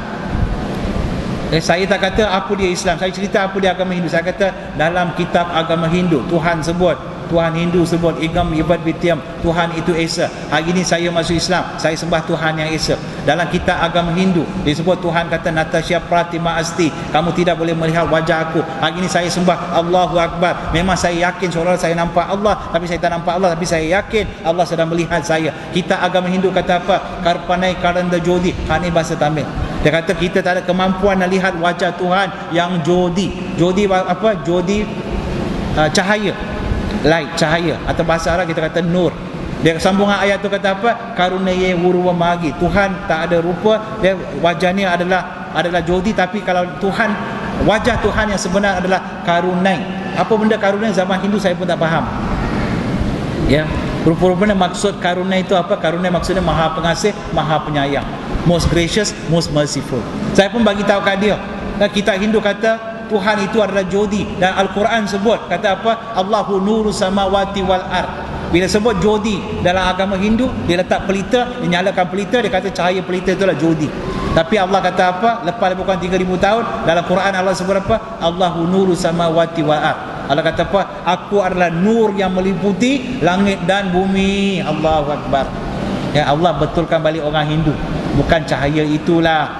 Saya tak kata apa dia Islam, saya cerita apa dia agama Hindu. Saya kata dalam kitab agama Hindu Tuhan sebut, Tuhan Hindu sebut Igam Ibad Bitiam, Tuhan itu Esa. Hari ini saya masuk Islam, saya sembah Tuhan yang Esa. Dalam kitab agama Hindu disebut Tuhan kata Natasya Pratima Asti, kamu tidak boleh melihat wajah aku. Hari ini saya sembah Allahu Akbar. Memang saya yakin seolah saya nampak Allah, tapi saya tak nampak Allah, tapi saya yakin Allah sedang melihat saya. Kita agama Hindu kata apa? Karpanai Karanda Jodi. Ini bahasa Tamil. Dia kata kita tak ada kemampuan nak lihat wajah Tuhan yang jodi. Jodi apa? Jodi cahaya, light, cahaya. Atau bahasa Arab kita kata nur. Dia sambungan ayat tu kata apa? Karunaye wuruwa magi. Tuhan tak ada rupa, dia wajahnya adalah jodi. Tapi kalau Tuhan, wajah Tuhan yang sebenar adalah karunai. Apa benda karunai? Zaman Hindu saya pun tak faham. Ya, rupa-rupanya maksud karunai itu apa? Karunai maksudnya Maha Pengasih, Maha Penyayang, most gracious, most merciful. Saya pun bagi tahu kat dia. Kitab Hindu kata Tuhan itu adalah jodi, dan Al-Quran sebut kata apa? Allahu nuru samawati wal ard. Bila sebut jodi dalam agama Hindu, dia letak pelita, dia nyalakan pelita, dia kata cahaya pelita itulah jodi. Tapi Allah kata apa? Lepas lebih kurang 3,000 tahun dalam Quran Allah sebut apa? Allahu nuru samawati wal ard. Allah kata apa? Aku adalah nur yang meliputi langit dan bumi. Allahu Akbar. Ya, Allah betulkan balik orang Hindu. Bukan cahaya itulah,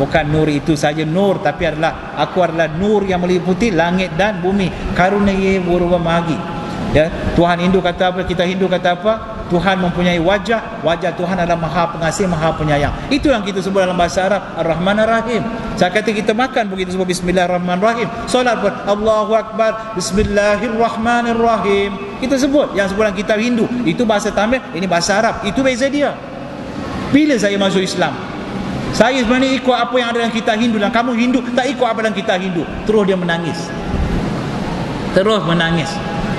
bukan nur itu saja nur, tapi adalah aku adalah nur yang meliputi langit dan bumi. Karunaye wuruwa magi. Ya, Tuhan Hindu kata apa? Kita Hindu kata apa? Tuhan mempunyai wajah, wajah Tuhan adalah Maha Pengasih, Maha Penyayang. Itu yang kita sebut dalam bahasa Arab Ar-Rahman Ar-Rahim. Saya kata kita makan pun kita sebut Bismillahirrahmanirrahim. Solat pun Allahu Akbar, Bismillahirrahmanirrahim. Kita sebut yang sebutan kitab Hindu. Itu bahasa Tamil, ini bahasa Arab. Itu beza dia. Bila saya masuk Islam, saya sebenarnya ikut apa yang ada dalam kitab Hindu, dan kamu Hindu tak ikut apa dalam kitab Hindu. Terus dia menangis. Terus menangis.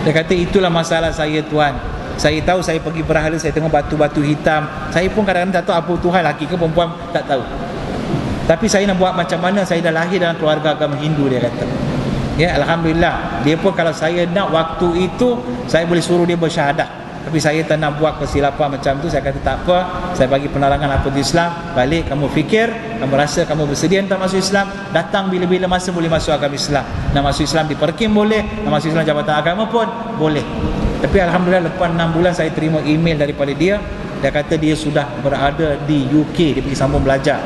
Dia kata itulah masalah saya Tuhan. Saya tahu saya pergi berhala, saya tengok batu-batu hitam. Saya pun kadang-kadang tak tahu apa Tuhan, laki ke perempuan tak tahu. Tapi saya nak buat macam mana? Saya dah lahir dalam keluarga agama Hindu, dia kata. Ya, Alhamdulillah. Dia pun kalau saya nak waktu itu, saya boleh suruh dia bersyahadah. Tapi saya tak nak buat kesilapan macam tu. Saya kata tak apa, saya bagi penerangan apa itu Islam. Balik kamu fikir, kamu rasa kamu bersedia untuk masuk Islam, datang bila-bila masa boleh masuk agama Islam. Nak masuk Islam di Perkim boleh, nak masuk Islam jabatan agama pun boleh. Tapi Alhamdulillah lepas 6 bulan saya terima email daripada dia. Dia kata dia sudah berada di UK. Dia pergi sambung belajar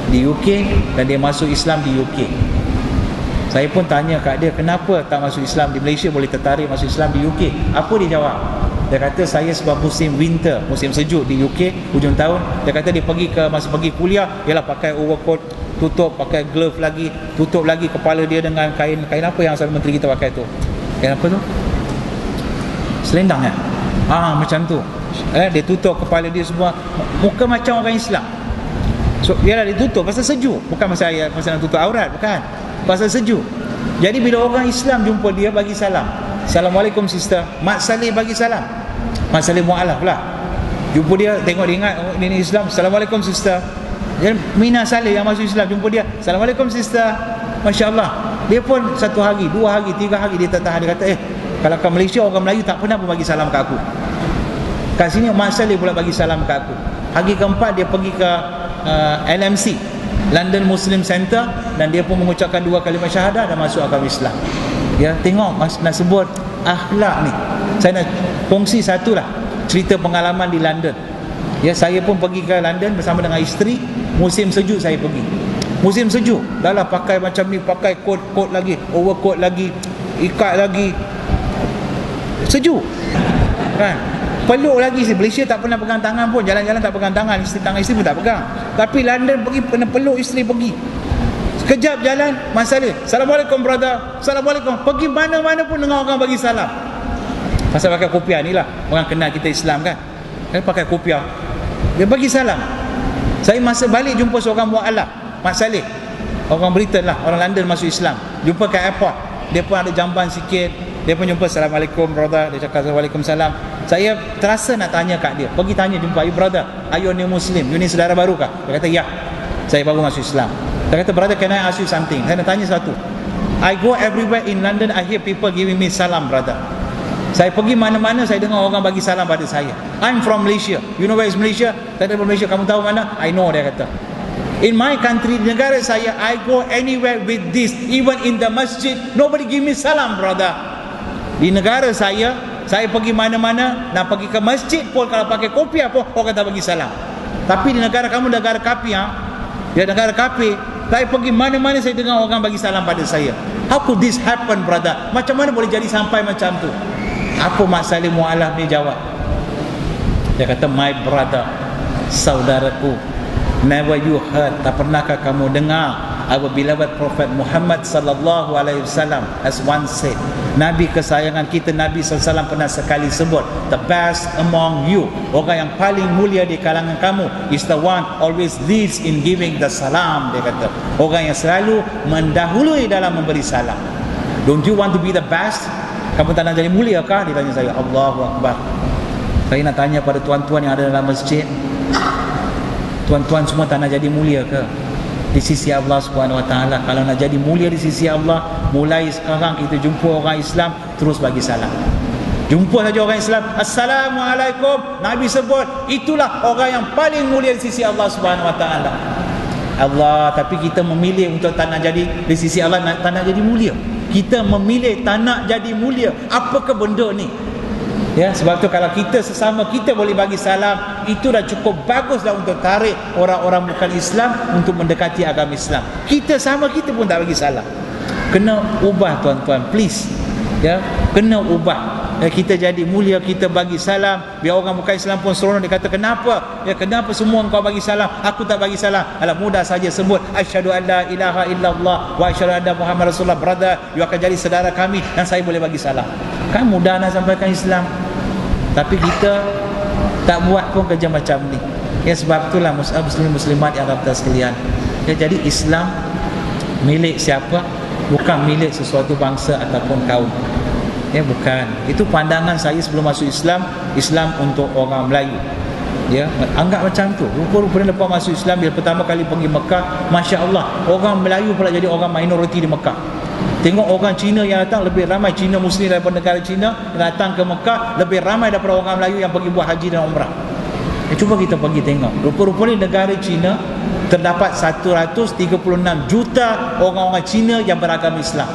di UK dan dia masuk Islam di UK. Saya pun tanya kat dia, kenapa tak masuk Islam di Malaysia, boleh tertarik masuk Islam di UK? Apa dia jawab? Dia kata saya sebab musim winter, musim sejuk di UK hujung tahun. Dia kata dia masa pergi kuliah, ialah pakai overcoat, tutup, pakai glove lagi, tutup lagi kepala dia dengan kain apa yang Saudara Menteri kita pakai tu? Kain apa tu? Selendang kan? Macam tu. Dia tutup kepala dia semua, muka macam orang Islam. So dia tutup pasal sejuk, bukan pasal nak tutup aurat, bukan. Pasal sejuk. Jadi bila orang Islam jumpa dia, bagi salam. Assalamualaikum sister. Mat Saleh bagi salam. Mat Saleh mu'alaf pula. Jumpa dia, tengok dia ingat ini Islam. Assalamualaikum sister. Jadi Mina Saleh yang masuk Islam, jumpa dia, Assalamualaikum sister. Masya Allah. Dia pun 1 hari, 2 hari, 3 hari dia tak tahan. Dia kata kalau kat Malaysia orang Melayu tak pernah pun bagi salam kat aku. Kat sini Mat Saleh pula bagi salam kat aku. Hari keempat dia pergi ke LMC, London Muslim Center. dan dia pun mengucapkan 2 kalimah syahadah dan masuk agama Islam. Ya, tengok nak sebut akhlak ni. Saya nak kongsi satulah cerita pengalaman di London. Ya, saya pun pergi ke London bersama dengan isteri. Musim sejuk saya pergi. Musim sejuk, dah lah pakai macam ni, pakai coat lagi, overcoat lagi, ikat lagi. Sejuk. Kan? Peluk lagi. Malaysia tak pernah pegang tangan pun, jalan-jalan tak pegang tangan, tangan isteri pun tak pegang. Tapi London pergi kena peluk isteri pergi. Sekejap jalan, masalah. Assalamualaikum brother. Assalamualaikum. Pergi mana-mana pun dengar orang bagi salam. Pasal pakai kopiah ni lah, orang kenal kita Islam kan. Pakai kopiah. Dia bagi salam. Saya masa balik jumpa seorang mu'alaf, Mak Saleh, orang Britain lah, orang London masuk Islam. Jumpa kat airport, dia pun ada jamban sikit. Dia pun jumpa, Assalamualaikum brother. Dia cakap Waalaikumsalam. Saya terasa nak tanya kat dia, pergi tanya, jumpa, you brother, are you a new Muslim? You ni saudara baru kah? Dia kata, ya, saya baru masuk Islam. Dia kata, brother, can I ask you something? Saya nak tanya satu. I go everywhere in London, I hear people giving me salam, brother. Saya pergi mana-mana, saya dengar orang bagi salam pada saya. I'm from Malaysia. You know where is Malaysia? Saya dari Malaysia. Kamu tahu mana? I know, dia kata. In my country, di negara saya, I go anywhere with this. Even in the masjid, nobody give me salam, brother. Di negara saya pergi mana-mana, nak pergi ke masjid pun, kalau pakai kopiah pun, orang kata bagi salam. Tapi di negara kamu, negara kafir, ya, negara kafir, saya pergi mana-mana, saya dengar orang bagi salam pada saya. How could this happen, brother? Macam mana boleh jadi sampai macam tu? Apa Mak Saleh Mu'alaf ni jawab? Dia kata, my brother, saudaraku, never you heard, tak pernahkah kamu dengar our beloved Prophet Muhammad sallallahu alaihi wasallam as once said, Nabi kesayangan kita Nabi sallallahu alaihi wasallam pernah sekali sebut, the best among you, orang yang paling mulia di kalangan kamu, is the one always leads in giving the salam. Dia kata, orang yang selalu mendahului dalam memberi salam. Don't you want to be the best? Kamu tak nak jadi mulia kah? Dia tanya saya. Allahu Akbar. Saya nak tanya pada tuan-tuan yang ada dalam masjid, tuan-tuan semua tak nak jadi mulia ke di sisi Allah Subhanahu Wa Taala? Kalau nak jadi mulia di sisi Allah, mulai sekarang kita jumpa orang Islam, terus bagi salam. Jumpa saja orang Islam, Assalamualaikum, Nabi sebut, itulah orang yang paling mulia di sisi Allah Subhanahu Wa Taala. Allah, tapi kita memilih untuk tak nak jadi di sisi Allah, tak nak jadi mulia. Kita memilih tak nak jadi mulia. Apakah benda ni? Ya, sebab tu kalau kita sesama kita boleh bagi salam, itu dah cukup bagus dah untuk tarik orang-orang bukan Islam untuk mendekati agama Islam. Kita sama kita pun tak bagi salam. Kena ubah tuan-tuan, please. Ya, kena ubah. Ya, kita jadi mulia, kita bagi salam. Biar orang bukan Islam pun seronok, dia kata, kenapa? Ya, kenapa semua engkau bagi salam, aku tak bagi salam? Alah, mudah saja sebut asyhadu an la ilaha illallah wa asyhadu anna Muhammad Rasulullah, brother, you akan jadi saudara kami dan saya boleh bagi salam. Kan mudah nak sampaikan Islam. Tapi kita tak buat pun kerja macam ni. Ya, sebab itulah muslim-muslimat yang rahmat sekalian. Ya, jadi Islam milik siapa? Bukan milik sesuatu bangsa ataupun kaum. Ya, bukan. Itu pandangan saya sebelum masuk Islam. Islam untuk orang Melayu. Ya, anggap macam tu. Rupa-rupanya lepas masuk Islam, bila pertama kali pergi Mekah, Masya Allah, orang Melayu pula jadi orang minoriti di Mekah. Tengok orang Cina yang datang, lebih ramai Cina Muslim daripada negara Cina yang datang ke Mekah, lebih ramai daripada orang Melayu yang pergi buat haji dan umrah. Ya, cuba kita pergi tengok. Rupa-rupanya negara Cina terdapat 136 juta orang-orang Cina yang beragama Islam.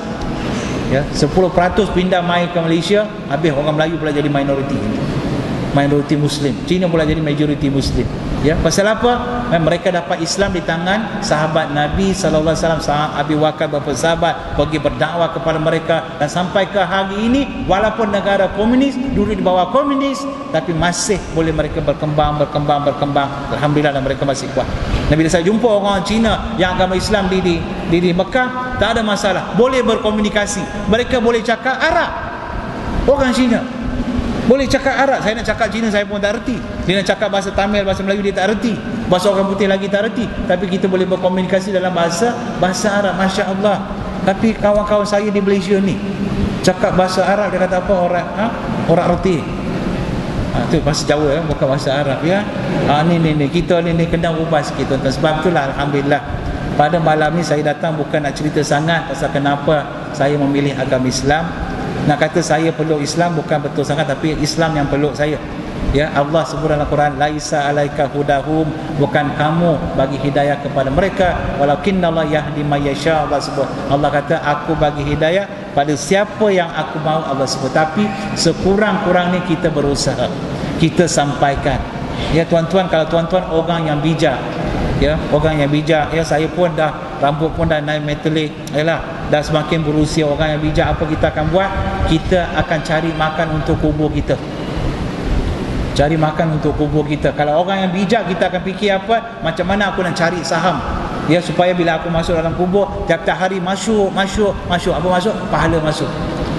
Ya, 10% pindah mai ke Malaysia, habis orang Melayu pula jadi minoriti Muslim. Cina pula jadi majoriti Muslim. Ya, pasal apa? Mereka dapat Islam di tangan sahabat Nabi sallallahu alaihi wasallam. Sahabat Abi Waqqas beberapa sahabat pergi berdakwah kepada mereka, dan sampai ke hari ini, walaupun negara komunis, duduk di bawah komunis, tapi masih boleh mereka berkembang. Alhamdulillah, dan mereka masih kuat. Dan bila saya jumpa orang Cina yang agama Islam di Mekah, tak ada masalah, boleh berkomunikasi. Mereka boleh cakap Arab. Orang Cina boleh cakap Arab. Saya nak cakap Cina, saya pun tak erti. Dia nak cakap bahasa Tamil, bahasa Melayu, dia tak erti. Bahasa orang putih lagi tak erti. Tapi kita boleh berkomunikasi dalam bahasa Arab. Masya Allah. Tapi kawan-kawan saya di Malaysia ni cakap bahasa Arab, dia kata apa? Orang erti. Itu bahasa Jawa, bukan bahasa Arab, ya. Ni kita ni kena ubah sikit, tuan-tuan. Sebab itulah alhamdulillah, pada malam ni saya datang bukan nak cerita sangat pasal kenapa saya memilih agama Islam. Nak kata saya peluk Islam bukan betul sangat, tapi Islam yang peluk saya. Ya, Allah sebut dalam Quran, laisa alaika hudahum, bukan kamu bagi hidayah kepada mereka, walakinnallaha yahdi may yasha. Allah sebut, Allah kata aku bagi hidayah pada siapa yang aku mahu. Allah sebut, tapi sekurang-kurangnya kita berusaha, kita sampaikan. Ya tuan-tuan, kalau tuan-tuan orang yang bijak, ya orang yang bijak, ya saya pun dah rambut pun dah naik metalik, yalah dah semakin berusia. Orang yang bijak, apa kita akan buat? Kita akan cari makan untuk kubur kita, cari makan untuk kubur kita. Kalau orang yang bijak, kita akan fikir apa? Macam mana aku nak cari saham, ya, supaya bila aku masuk dalam kubur, tiap-tiap hari masuk. Apa masuk? Pahala masuk.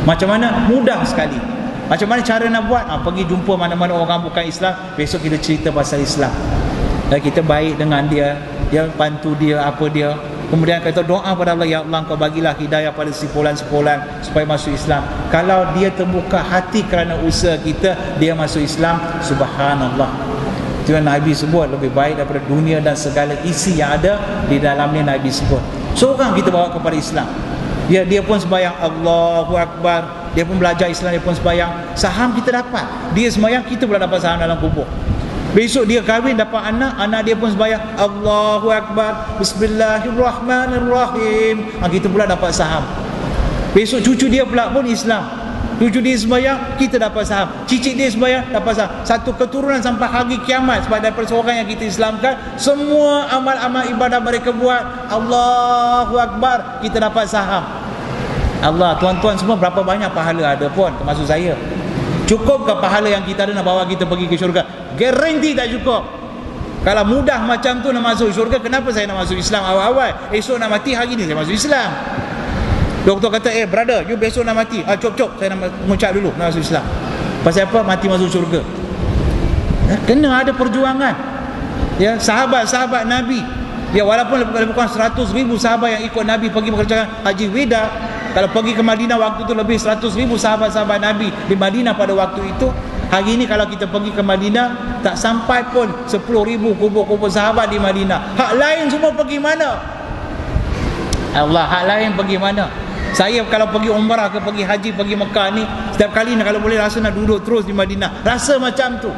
Macam mana? Mudah sekali. Macam mana cara nak buat? Pergi jumpa mana-mana orang bukan Islam, besok kita cerita pasal Islam. Dan kita baik dengan dia, dia bantu dia, apa dia. Kemudian kita doa pada Allah, ya Allah kau bagilah hidayah pada sepolan-sepolan supaya masuk Islam. Kalau dia terbuka hati kerana usaha kita, dia masuk Islam, subhanallah. Itu yang Nabi sebut, lebih baik daripada dunia dan segala isi yang ada di dalamnya. Nabi sebut seorang kita bawa kepada Islam, dia pun sembahyang Allahu Akbar, dia pun belajar Islam, dia pun sembahyang. Saham kita dapat, dia sembahyang, kita pula dapat saham dalam kubur. Besok dia kahwin, dapat anak dia pun sembahyang Allahu Akbar, Bismillahirrahmanirrahim, kita pula dapat saham. Besok cucu dia pula pun Islam, cucu dia sembahyang, kita dapat saham. Cicit dia sembahyang, dapat saham. Satu keturunan sampai hari kiamat, sebab daripada seorang yang kita Islamkan, semua amal-amal ibadah mereka buat Allahu Akbar, kita dapat saham. Allah, tuan-tuan semua, berapa banyak pahala ada pun, termasuk saya. Cukupkah pahala yang kita ada nak bawa kita pergi ke syurga? Garanti tak cukup. Kalau mudah macam tu nak masuk syurga, kenapa saya nak masuk Islam awal-awal? Esok nak mati, hari ni saya masuk Islam. Doktor kata, brother, you besok nak mati. Cop, saya nak mengucap dulu, nak masuk Islam. Pasal apa? Mati masuk syurga. Kena ada perjuangan. Ya, sahabat-sahabat Nabi, ya, walaupun lebih kurang 100,000 sahabat yang ikut Nabi pergi mengerjakan haji weda. Kalau pergi ke Madinah waktu itu lebih 100,000 sahabat-sahabat Nabi di Madinah pada waktu itu. Hari ini kalau kita pergi ke Madinah, tak sampai pun 10,000 kubur-kubur sahabat di Madinah. Hak lain semua pergi mana? Allah, hak lain pergi mana? Saya kalau pergi umrah ke pergi haji, pergi Mekah ni, setiap kali kalau boleh rasa nak duduk terus di Madinah. Rasa macam tu.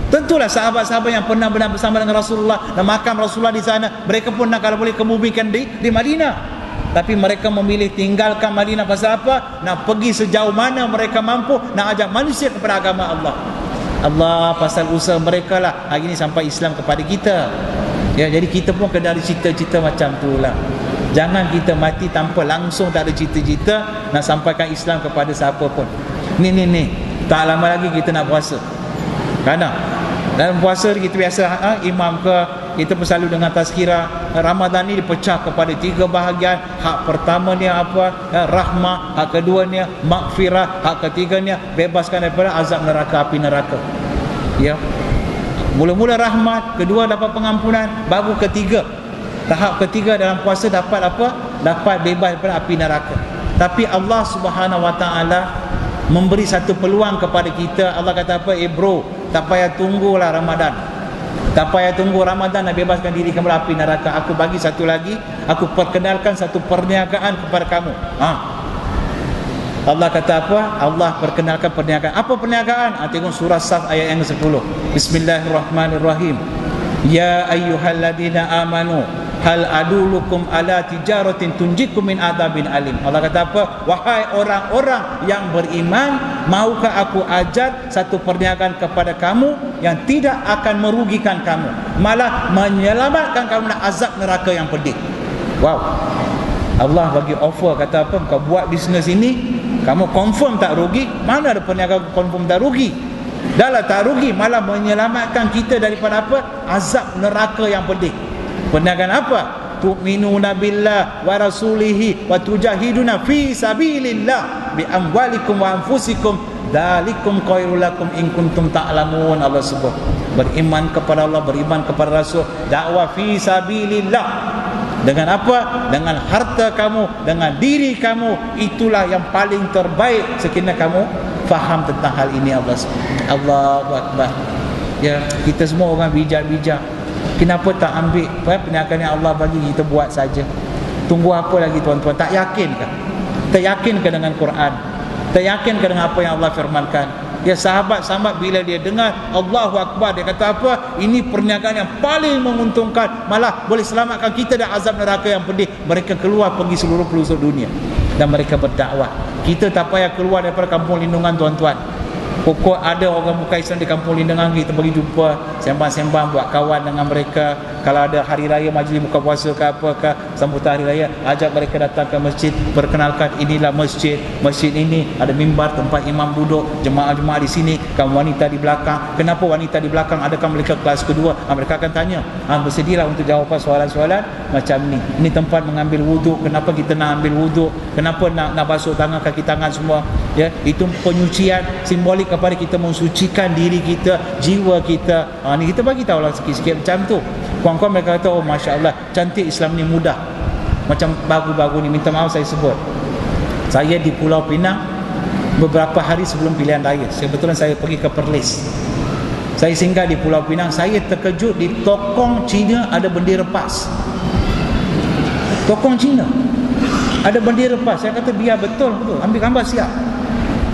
Tentulah sahabat-sahabat yang pernah benar bersama dengan Rasulullah dan makam Rasulullah di sana, mereka pun nak kalau boleh kemubikan di Madinah. Tapi mereka memilih tinggalkan Madinah. Pasal apa? Nak pergi sejauh mana mereka mampu, nak ajak manusia kepada agama Allah. Allah, pasal usaha mereka lah hari ini sampai Islam kepada kita. Ya, jadi kita pun kena ada cita-cita macam tu lah. Jangan kita mati tanpa langsung tak ada cita-cita nak sampaikan Islam kepada siapa pun. Ni tak lama lagi kita nak puasa. Kerana dalam puasa kita biasa imam ke, kita pun selalu dengan tazkirah. Ramadan ni dipecah kepada 3 bahagian. Hak pertama ni apa? Rahmah. Hak kedua ni maghfirah. Hak ketiga ni bebaskan daripada azab neraka, api neraka. Ya. Mula-mula rahmat, kedua dapat pengampunan, baru ketiga, tahap ketiga dalam puasa dapat apa? Dapat bebas daripada api neraka. Tapi Allah Subhanahu Wa Taala memberi satu peluang kepada kita. Allah kata apa? Bro, tak payah tunggulah Ramadan. Tak payah tunggu Ramadan nak bebaskan diri kamu dari api neraka. Aku bagi satu lagi, aku perkenalkan satu perniagaan kepada kamu. Allah kata apa? Allah perkenalkan perniagaan. Apa perniagaan? Tengok surah Saf ayat yang ke-10. Bismillahirrahmanirrahim. Ya ayyuhalladzina amanu hal adulukum ala tijaratin tunjikum min adabin alim. Allah kata apa? Wahai orang-orang yang beriman, maukah aku ajar satu perniagaan kepada kamu yang tidak akan merugikan kamu, malah menyelamatkan kamu dari azab neraka yang pedih. Wow. Allah bagi offer, kata apa? Kau buat bisnes ini, kamu confirm tak rugi. Mana ada perniagaan confirm tak rugi? Dahlah tak rugi, malah menyelamatkan kita daripada apa? Azab neraka yang pedih. Perniagaan apa? Tu'minuna billah wa rasulihi wa tujahiduna fi sabilillah bi amwalikum wa anfusikum dzalikum khairul lakum in kuntum ta'lamun. Allah sebut beriman kepada Allah, beriman kepada Rasul, dakwah fi sabilillah. Dengan apa? Dengan harta kamu, dengan diri kamu. Itulah yang paling terbaik sekiranya kamu faham tentang hal ini. Allah sebut. Allahu Akbar. Ya, kita semua orang bijak-bijak. Kenapa tak ambil perniagaan yang Allah bagi kita buat saja? Tunggu apa lagi tuan-tuan? Tak yakin ke? Tak yakin ke dengan Quran? Tak yakin ke dengan apa yang Allah firmankan? Ya, sahabat-sahabat bila dia dengar Allahu Akbar, dia kata apa? Ini perniagaan yang paling menguntungkan, malah boleh selamatkan kita dari azab neraka yang pedih. Mereka keluar pergi seluruh pelosok dunia dan mereka berdakwah. Kita tak payah keluar daripada kampung lindungan, tuan-tuan. Pokok ada orang bukan Islam di kampung lindungan, kita pergi jumpa, sembang-sembang, buat kawan dengan mereka. Kalau ada hari raya, majlis buka puasa ke apa ke, sambutan hari raya, ajak mereka datang ke masjid, perkenalkan inilah masjid. Masjid ini ada mimbar tempat imam duduk, jemaah-jemaah di sini, kamu wanita di belakang. Kenapa wanita di belakang? Adakah mereka kelas kedua? Mereka akan tanya. Bersedialah untuk jawapan soalan-soalan macam ni. Ini tempat mengambil wuduk. Kenapa kita nak ambil wuduk? Kenapa nak basuh tangan, kaki tangan semua? Ya, itu penyucian simbolik kepada kita mensucikan diri kita, jiwa kita. Ni kita bagi tahu lah sikit-sikit macam tu. Kawan-kawan mereka kata, oh Masya Allah, cantik Islam ni, mudah. Macam baru-baru ni, minta maaf saya sebut, saya di Pulau Pinang beberapa hari sebelum pilihan raya. Kebetulan saya pergi ke Perlis. Saya singgah di Pulau Pinang. Saya terkejut, di tokong Cina ada bendera PAS. Tokong Cina ada bendera PAS. Saya kata biar betul, ambil gambar siap.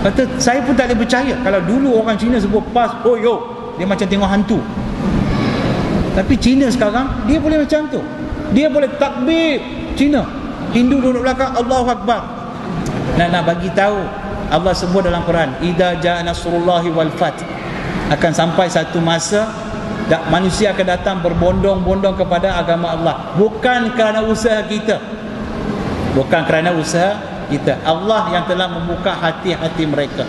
Kata saya pun tak boleh percaya. Kalau dulu orang Cina sebut PAS, oh yo, dia macam tengok hantu. Tapi Cina sekarang dia boleh macam tu. Dia boleh takbir Cina. Hindu duduk belakang, Allahu Akbar. Nak bagi tahu, Allah sebut dalam Quran, idza jaa nasrullahi wal fath, akan sampai satu masa manusia akan datang berbondong-bondong kepada agama Allah. Bukan kerana usaha kita, bukan kerana usaha kita. Allah yang telah membuka hati-hati mereka.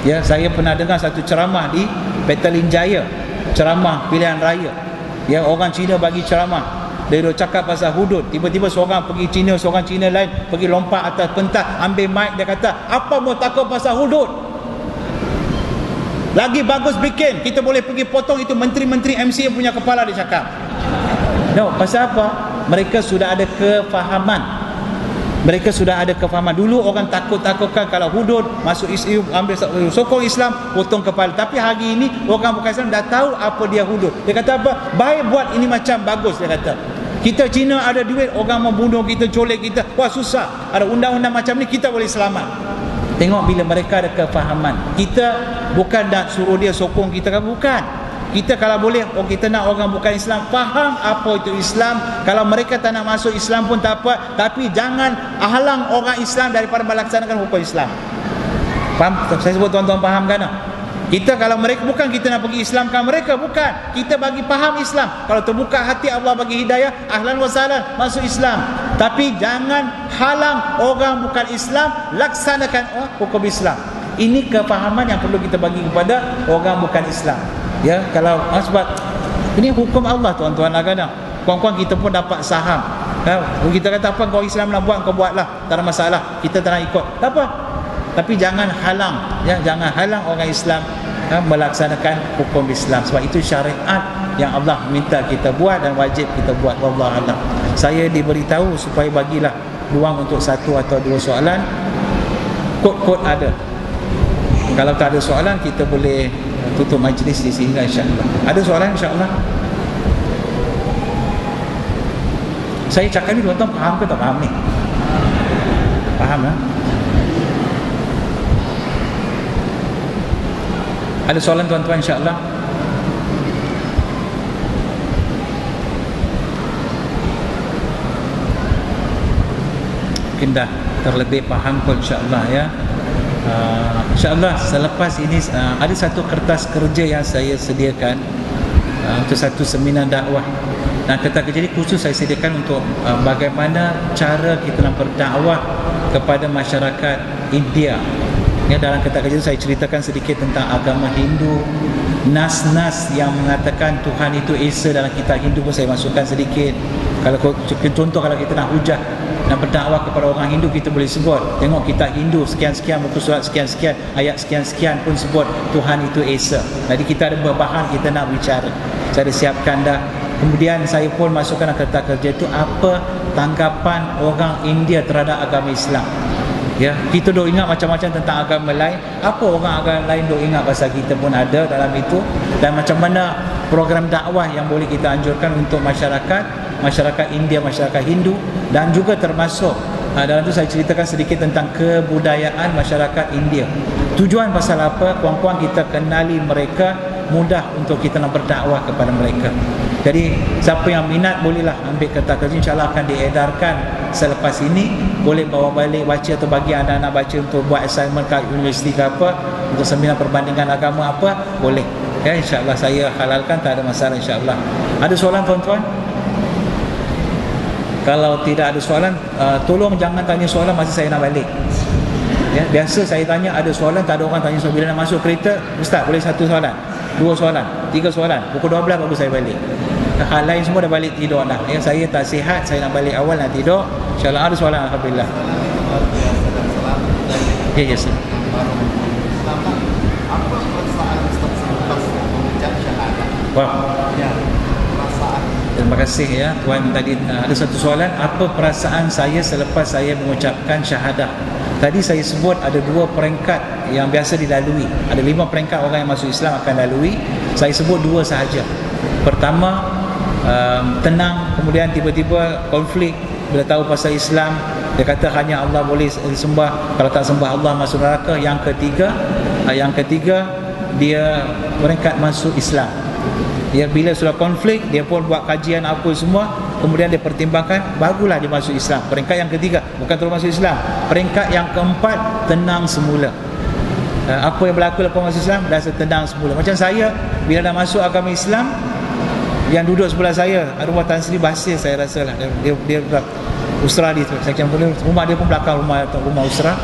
Ya, saya pernah dengar satu ceramah di Petaling Jaya, ceramah pilihan raya. Ya, orang Cina bagi ceramah, dia duk cakap pasal hudud. Tiba-tiba seorang pergi Cina, seorang Cina lain pergi lompat atas pentas, ambil mic, dia kata, apa mau takut pasal hudud? Lagi bagus bikin, kita boleh pergi potong itu menteri-menteri MC yang punya kepala, dia cakap. No, pasal apa? Mereka sudah ada kefahaman. Mereka sudah ada kefahaman. Dulu orang takut-takutkan kalau hudud masuk Islam, ambil sokong Islam, potong kepala. Tapi hari ini orang bukan Islam dah tahu apa dia hudud. Dia kata apa? Baik buat ini macam bagus, dia kata. Kita Cina ada duit, orang membunuh kita, colek kita, wah susah. Ada undang-undang macam ni, kita boleh selamat. Tengok bila mereka ada kefahaman. Kita bukan nak suruh dia sokong kita kan, bukan. Kita kalau boleh, kita nak orang bukan Islam faham apa itu Islam. Kalau mereka tak nak masuk Islam pun tak apa, tapi jangan halang orang Islam daripada melaksanakan hukum Islam. Faham? Saya sebut tuan-tuan faham kan? Kita kalau mereka, bukan kita nak pergi Islamkan mereka, bukan. Kita bagi faham Islam. Kalau terbuka hati, Allah bagi hidayah, ahlan wa sahlan, masuk Islam. Tapi jangan halang orang bukan Islam laksanakan hukum Islam. Ini kefahaman yang perlu kita bagi kepada orang bukan Islam. Ya, kalau sebab ini hukum Allah, tuan-tuan, kadang kawan-kawan kita pun dapat saham. Kita kata apa, kau Islam nak buat, kau buatlah, tak ada masalah, kita tak nak ikut, tak apa. Tapi jangan halang, ya, jangan halang orang Islam melaksanakan hukum Islam. Sebab itu syariat yang Allah minta kita buat dan wajib kita buat. Wallahu a'lam. Saya diberitahu supaya bagilah ruang untuk satu atau dua soalan. Kod-kod ada. Kalau tak ada soalan, kita boleh tutup majlis di sini, insya-Allah. Ada soalan, insya-Allah? Saya cakap ni tuan-tuan faham ke tak faham ni? Faham lah. Ada soalan tuan-tuan, insya-Allah? Mungkin dah terlebih faham pun, insya-Allah, ya. InsyaAllah selepas ini ada satu kertas kerja yang saya sediakan untuk satu seminar dakwah. Dan kertas kerja ini khusus saya sediakan untuk bagaimana cara kita nak berdakwah kepada masyarakat India. Ya, dalam kertas kerja saya ceritakan sedikit tentang agama Hindu, nas-nas yang mengatakan Tuhan itu Esa dalam kitab Hindu pun saya masukkan sedikit. Kalau contoh, kalau kita nak hujah, nak berdakwah kepada orang Hindu, kita boleh sebut, tengok kitab Hindu sekian-sekian, muka surat sekian-sekian, ayat sekian-sekian pun sebut Tuhan itu Esa. Jadi kita ada bahan kita nak bicara. Saya dah siapkan dah. Kemudian saya pun masukkan dalam kertas kerja itu apa tanggapan orang India terhadap agama Islam. Ya, kita dok ingat macam-macam tentang agama lain. Apa orang agama lain dok ingat pasal kita pun ada dalam itu. Dan macam mana program dakwah yang boleh kita anjurkan untuk masyarakat India, masyarakat Hindu, dan juga termasuk Dalam tu saya ceritakan sedikit tentang kebudayaan masyarakat India. Tujuan pasal apa? Puan-puan kita kenali mereka, mudah untuk kita nak berdakwah kepada mereka. Jadi siapa yang minat bolehlah ambil kertas kerja, insyaAllah akan diedarkan selepas ini. Boleh bawa balik baca atau bagi anak-anak baca untuk buat assignment kat universiti ke apa, untuk seminar perbandingan agama apa, boleh. Ya, insyaAllah saya halalkan, tak ada masalah insyaAllah. Ada soalan tuan-tuan? Kalau tidak ada soalan, tolong jangan tanya soalan masa saya nak balik. Ya, biasa saya tanya ada soalan, tak ada orang tanya soalan. Bila nak masuk kereta, Ustaz boleh satu soalan, dua soalan, tiga soalan, pukul 12 baru saya balik. Hal lain semua dah balik tidur dah. Ya, saya tak sihat, saya nak balik awal nak tidur. InsyaAllah ada soalan, alhamdulillah. Ya, ya, sir. Apa perasaan Ustaz selepas mengucap syahadat? Wah. Ya, perasaan. Terima kasih ya tuan. Tadi ada satu soalan, apa perasaan saya selepas saya mengucapkan syahadah. Tadi saya sebut ada 2 peringkat yang biasa dilalui. Ada 5 peringkat orang yang masuk Islam akan lalui. Saya sebut 2 sahaja. Pertama, tenang, kemudian tiba-tiba konflik bila tahu pasal Islam. Dia kata hanya Allah boleh disembah, kalau tak sembah Allah masuk neraka. Yang ketiga dia peringkat masuk Islam. Dia bila sudah konflik, dia pun buat kajian apa semua, kemudian dia pertimbangkan, barulah dia masuk Islam. Peringkat yang ketiga, bukan terus masuk Islam. Peringkat yang keempat, tenang semula. Apa yang berlaku lepas masuk Islam, dah tenang semula. Macam saya, bila dah masuk agama Islam, yang duduk sebelah saya, arwah Tan Sri Basir, saya rasa lah, dia Usra di section rumah dia pun belakang rumah Usra.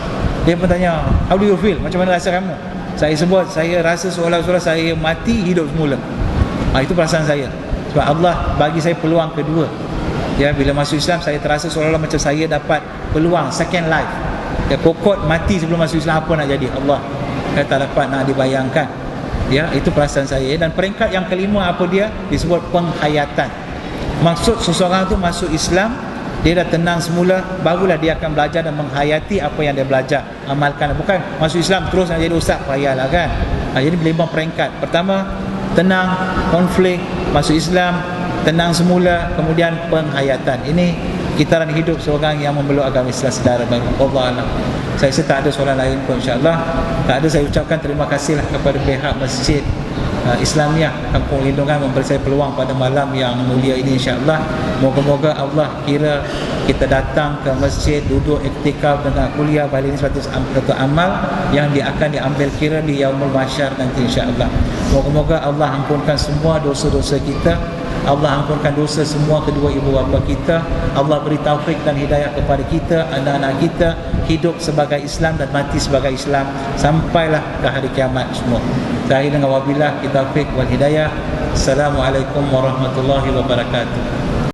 Dia pun tanya, how do you feel? Macam mana rasa kamu? Saya sebut, saya rasa seolah-olah saya mati hidup semula. Itu perasaan saya. Sebab Allah bagi saya peluang kedua. Ya, bila masuk Islam saya terasa seolah-olah macam saya dapat peluang second life. Ya, kokot mati sebelum masuk Islam, apa nak jadi? Allah tak dapat nak dibayangkan. Ya, itu perasaan saya. Dan peringkat yang kelima apa dia? Disebut penghayatan. Maksud seseorang tu masuk Islam, dia dah tenang semula, barulah dia akan belajar dan menghayati apa yang dia belajar, amalkan. Bukan masuk Islam terus nak jadi ustaz, payahlah kan. Jadi 5 peringkat. Pertama, tenang, konflik, masuk Islam, tenang semula, kemudian penghayatan. Ini kitaran hidup seorang yang memeluk agama Islam secara baik. Allah Alam. Saya rasa tak ada soalan lain pun, insyaAllah. Tak ada, saya ucapkan terima kasihlah kepada pihak Masjid Islamiah Kampung Lindungan memberi saya peluang pada malam yang mulia ini, insyaAllah. Moga-moga Allah kira kita datang ke masjid, duduk iktikaf dengan kuliah balik ini satu amal yang akan diambil kira di Yaumul Mahsyar nanti, insyaAllah. Moga-moga Allah ampunkan semua dosa-dosa kita, Allah ampunkan dosa semua kedua ibu bapa kita, Allah beri taufik dan hidayah kepada kita, anak-anak kita hidup sebagai Islam dan mati sebagai Islam sampailah ke hari kiamat semua. Saya dengan wabillah taufik wal hidayah. Assalamualaikum warahmatullahi wabarakatuh.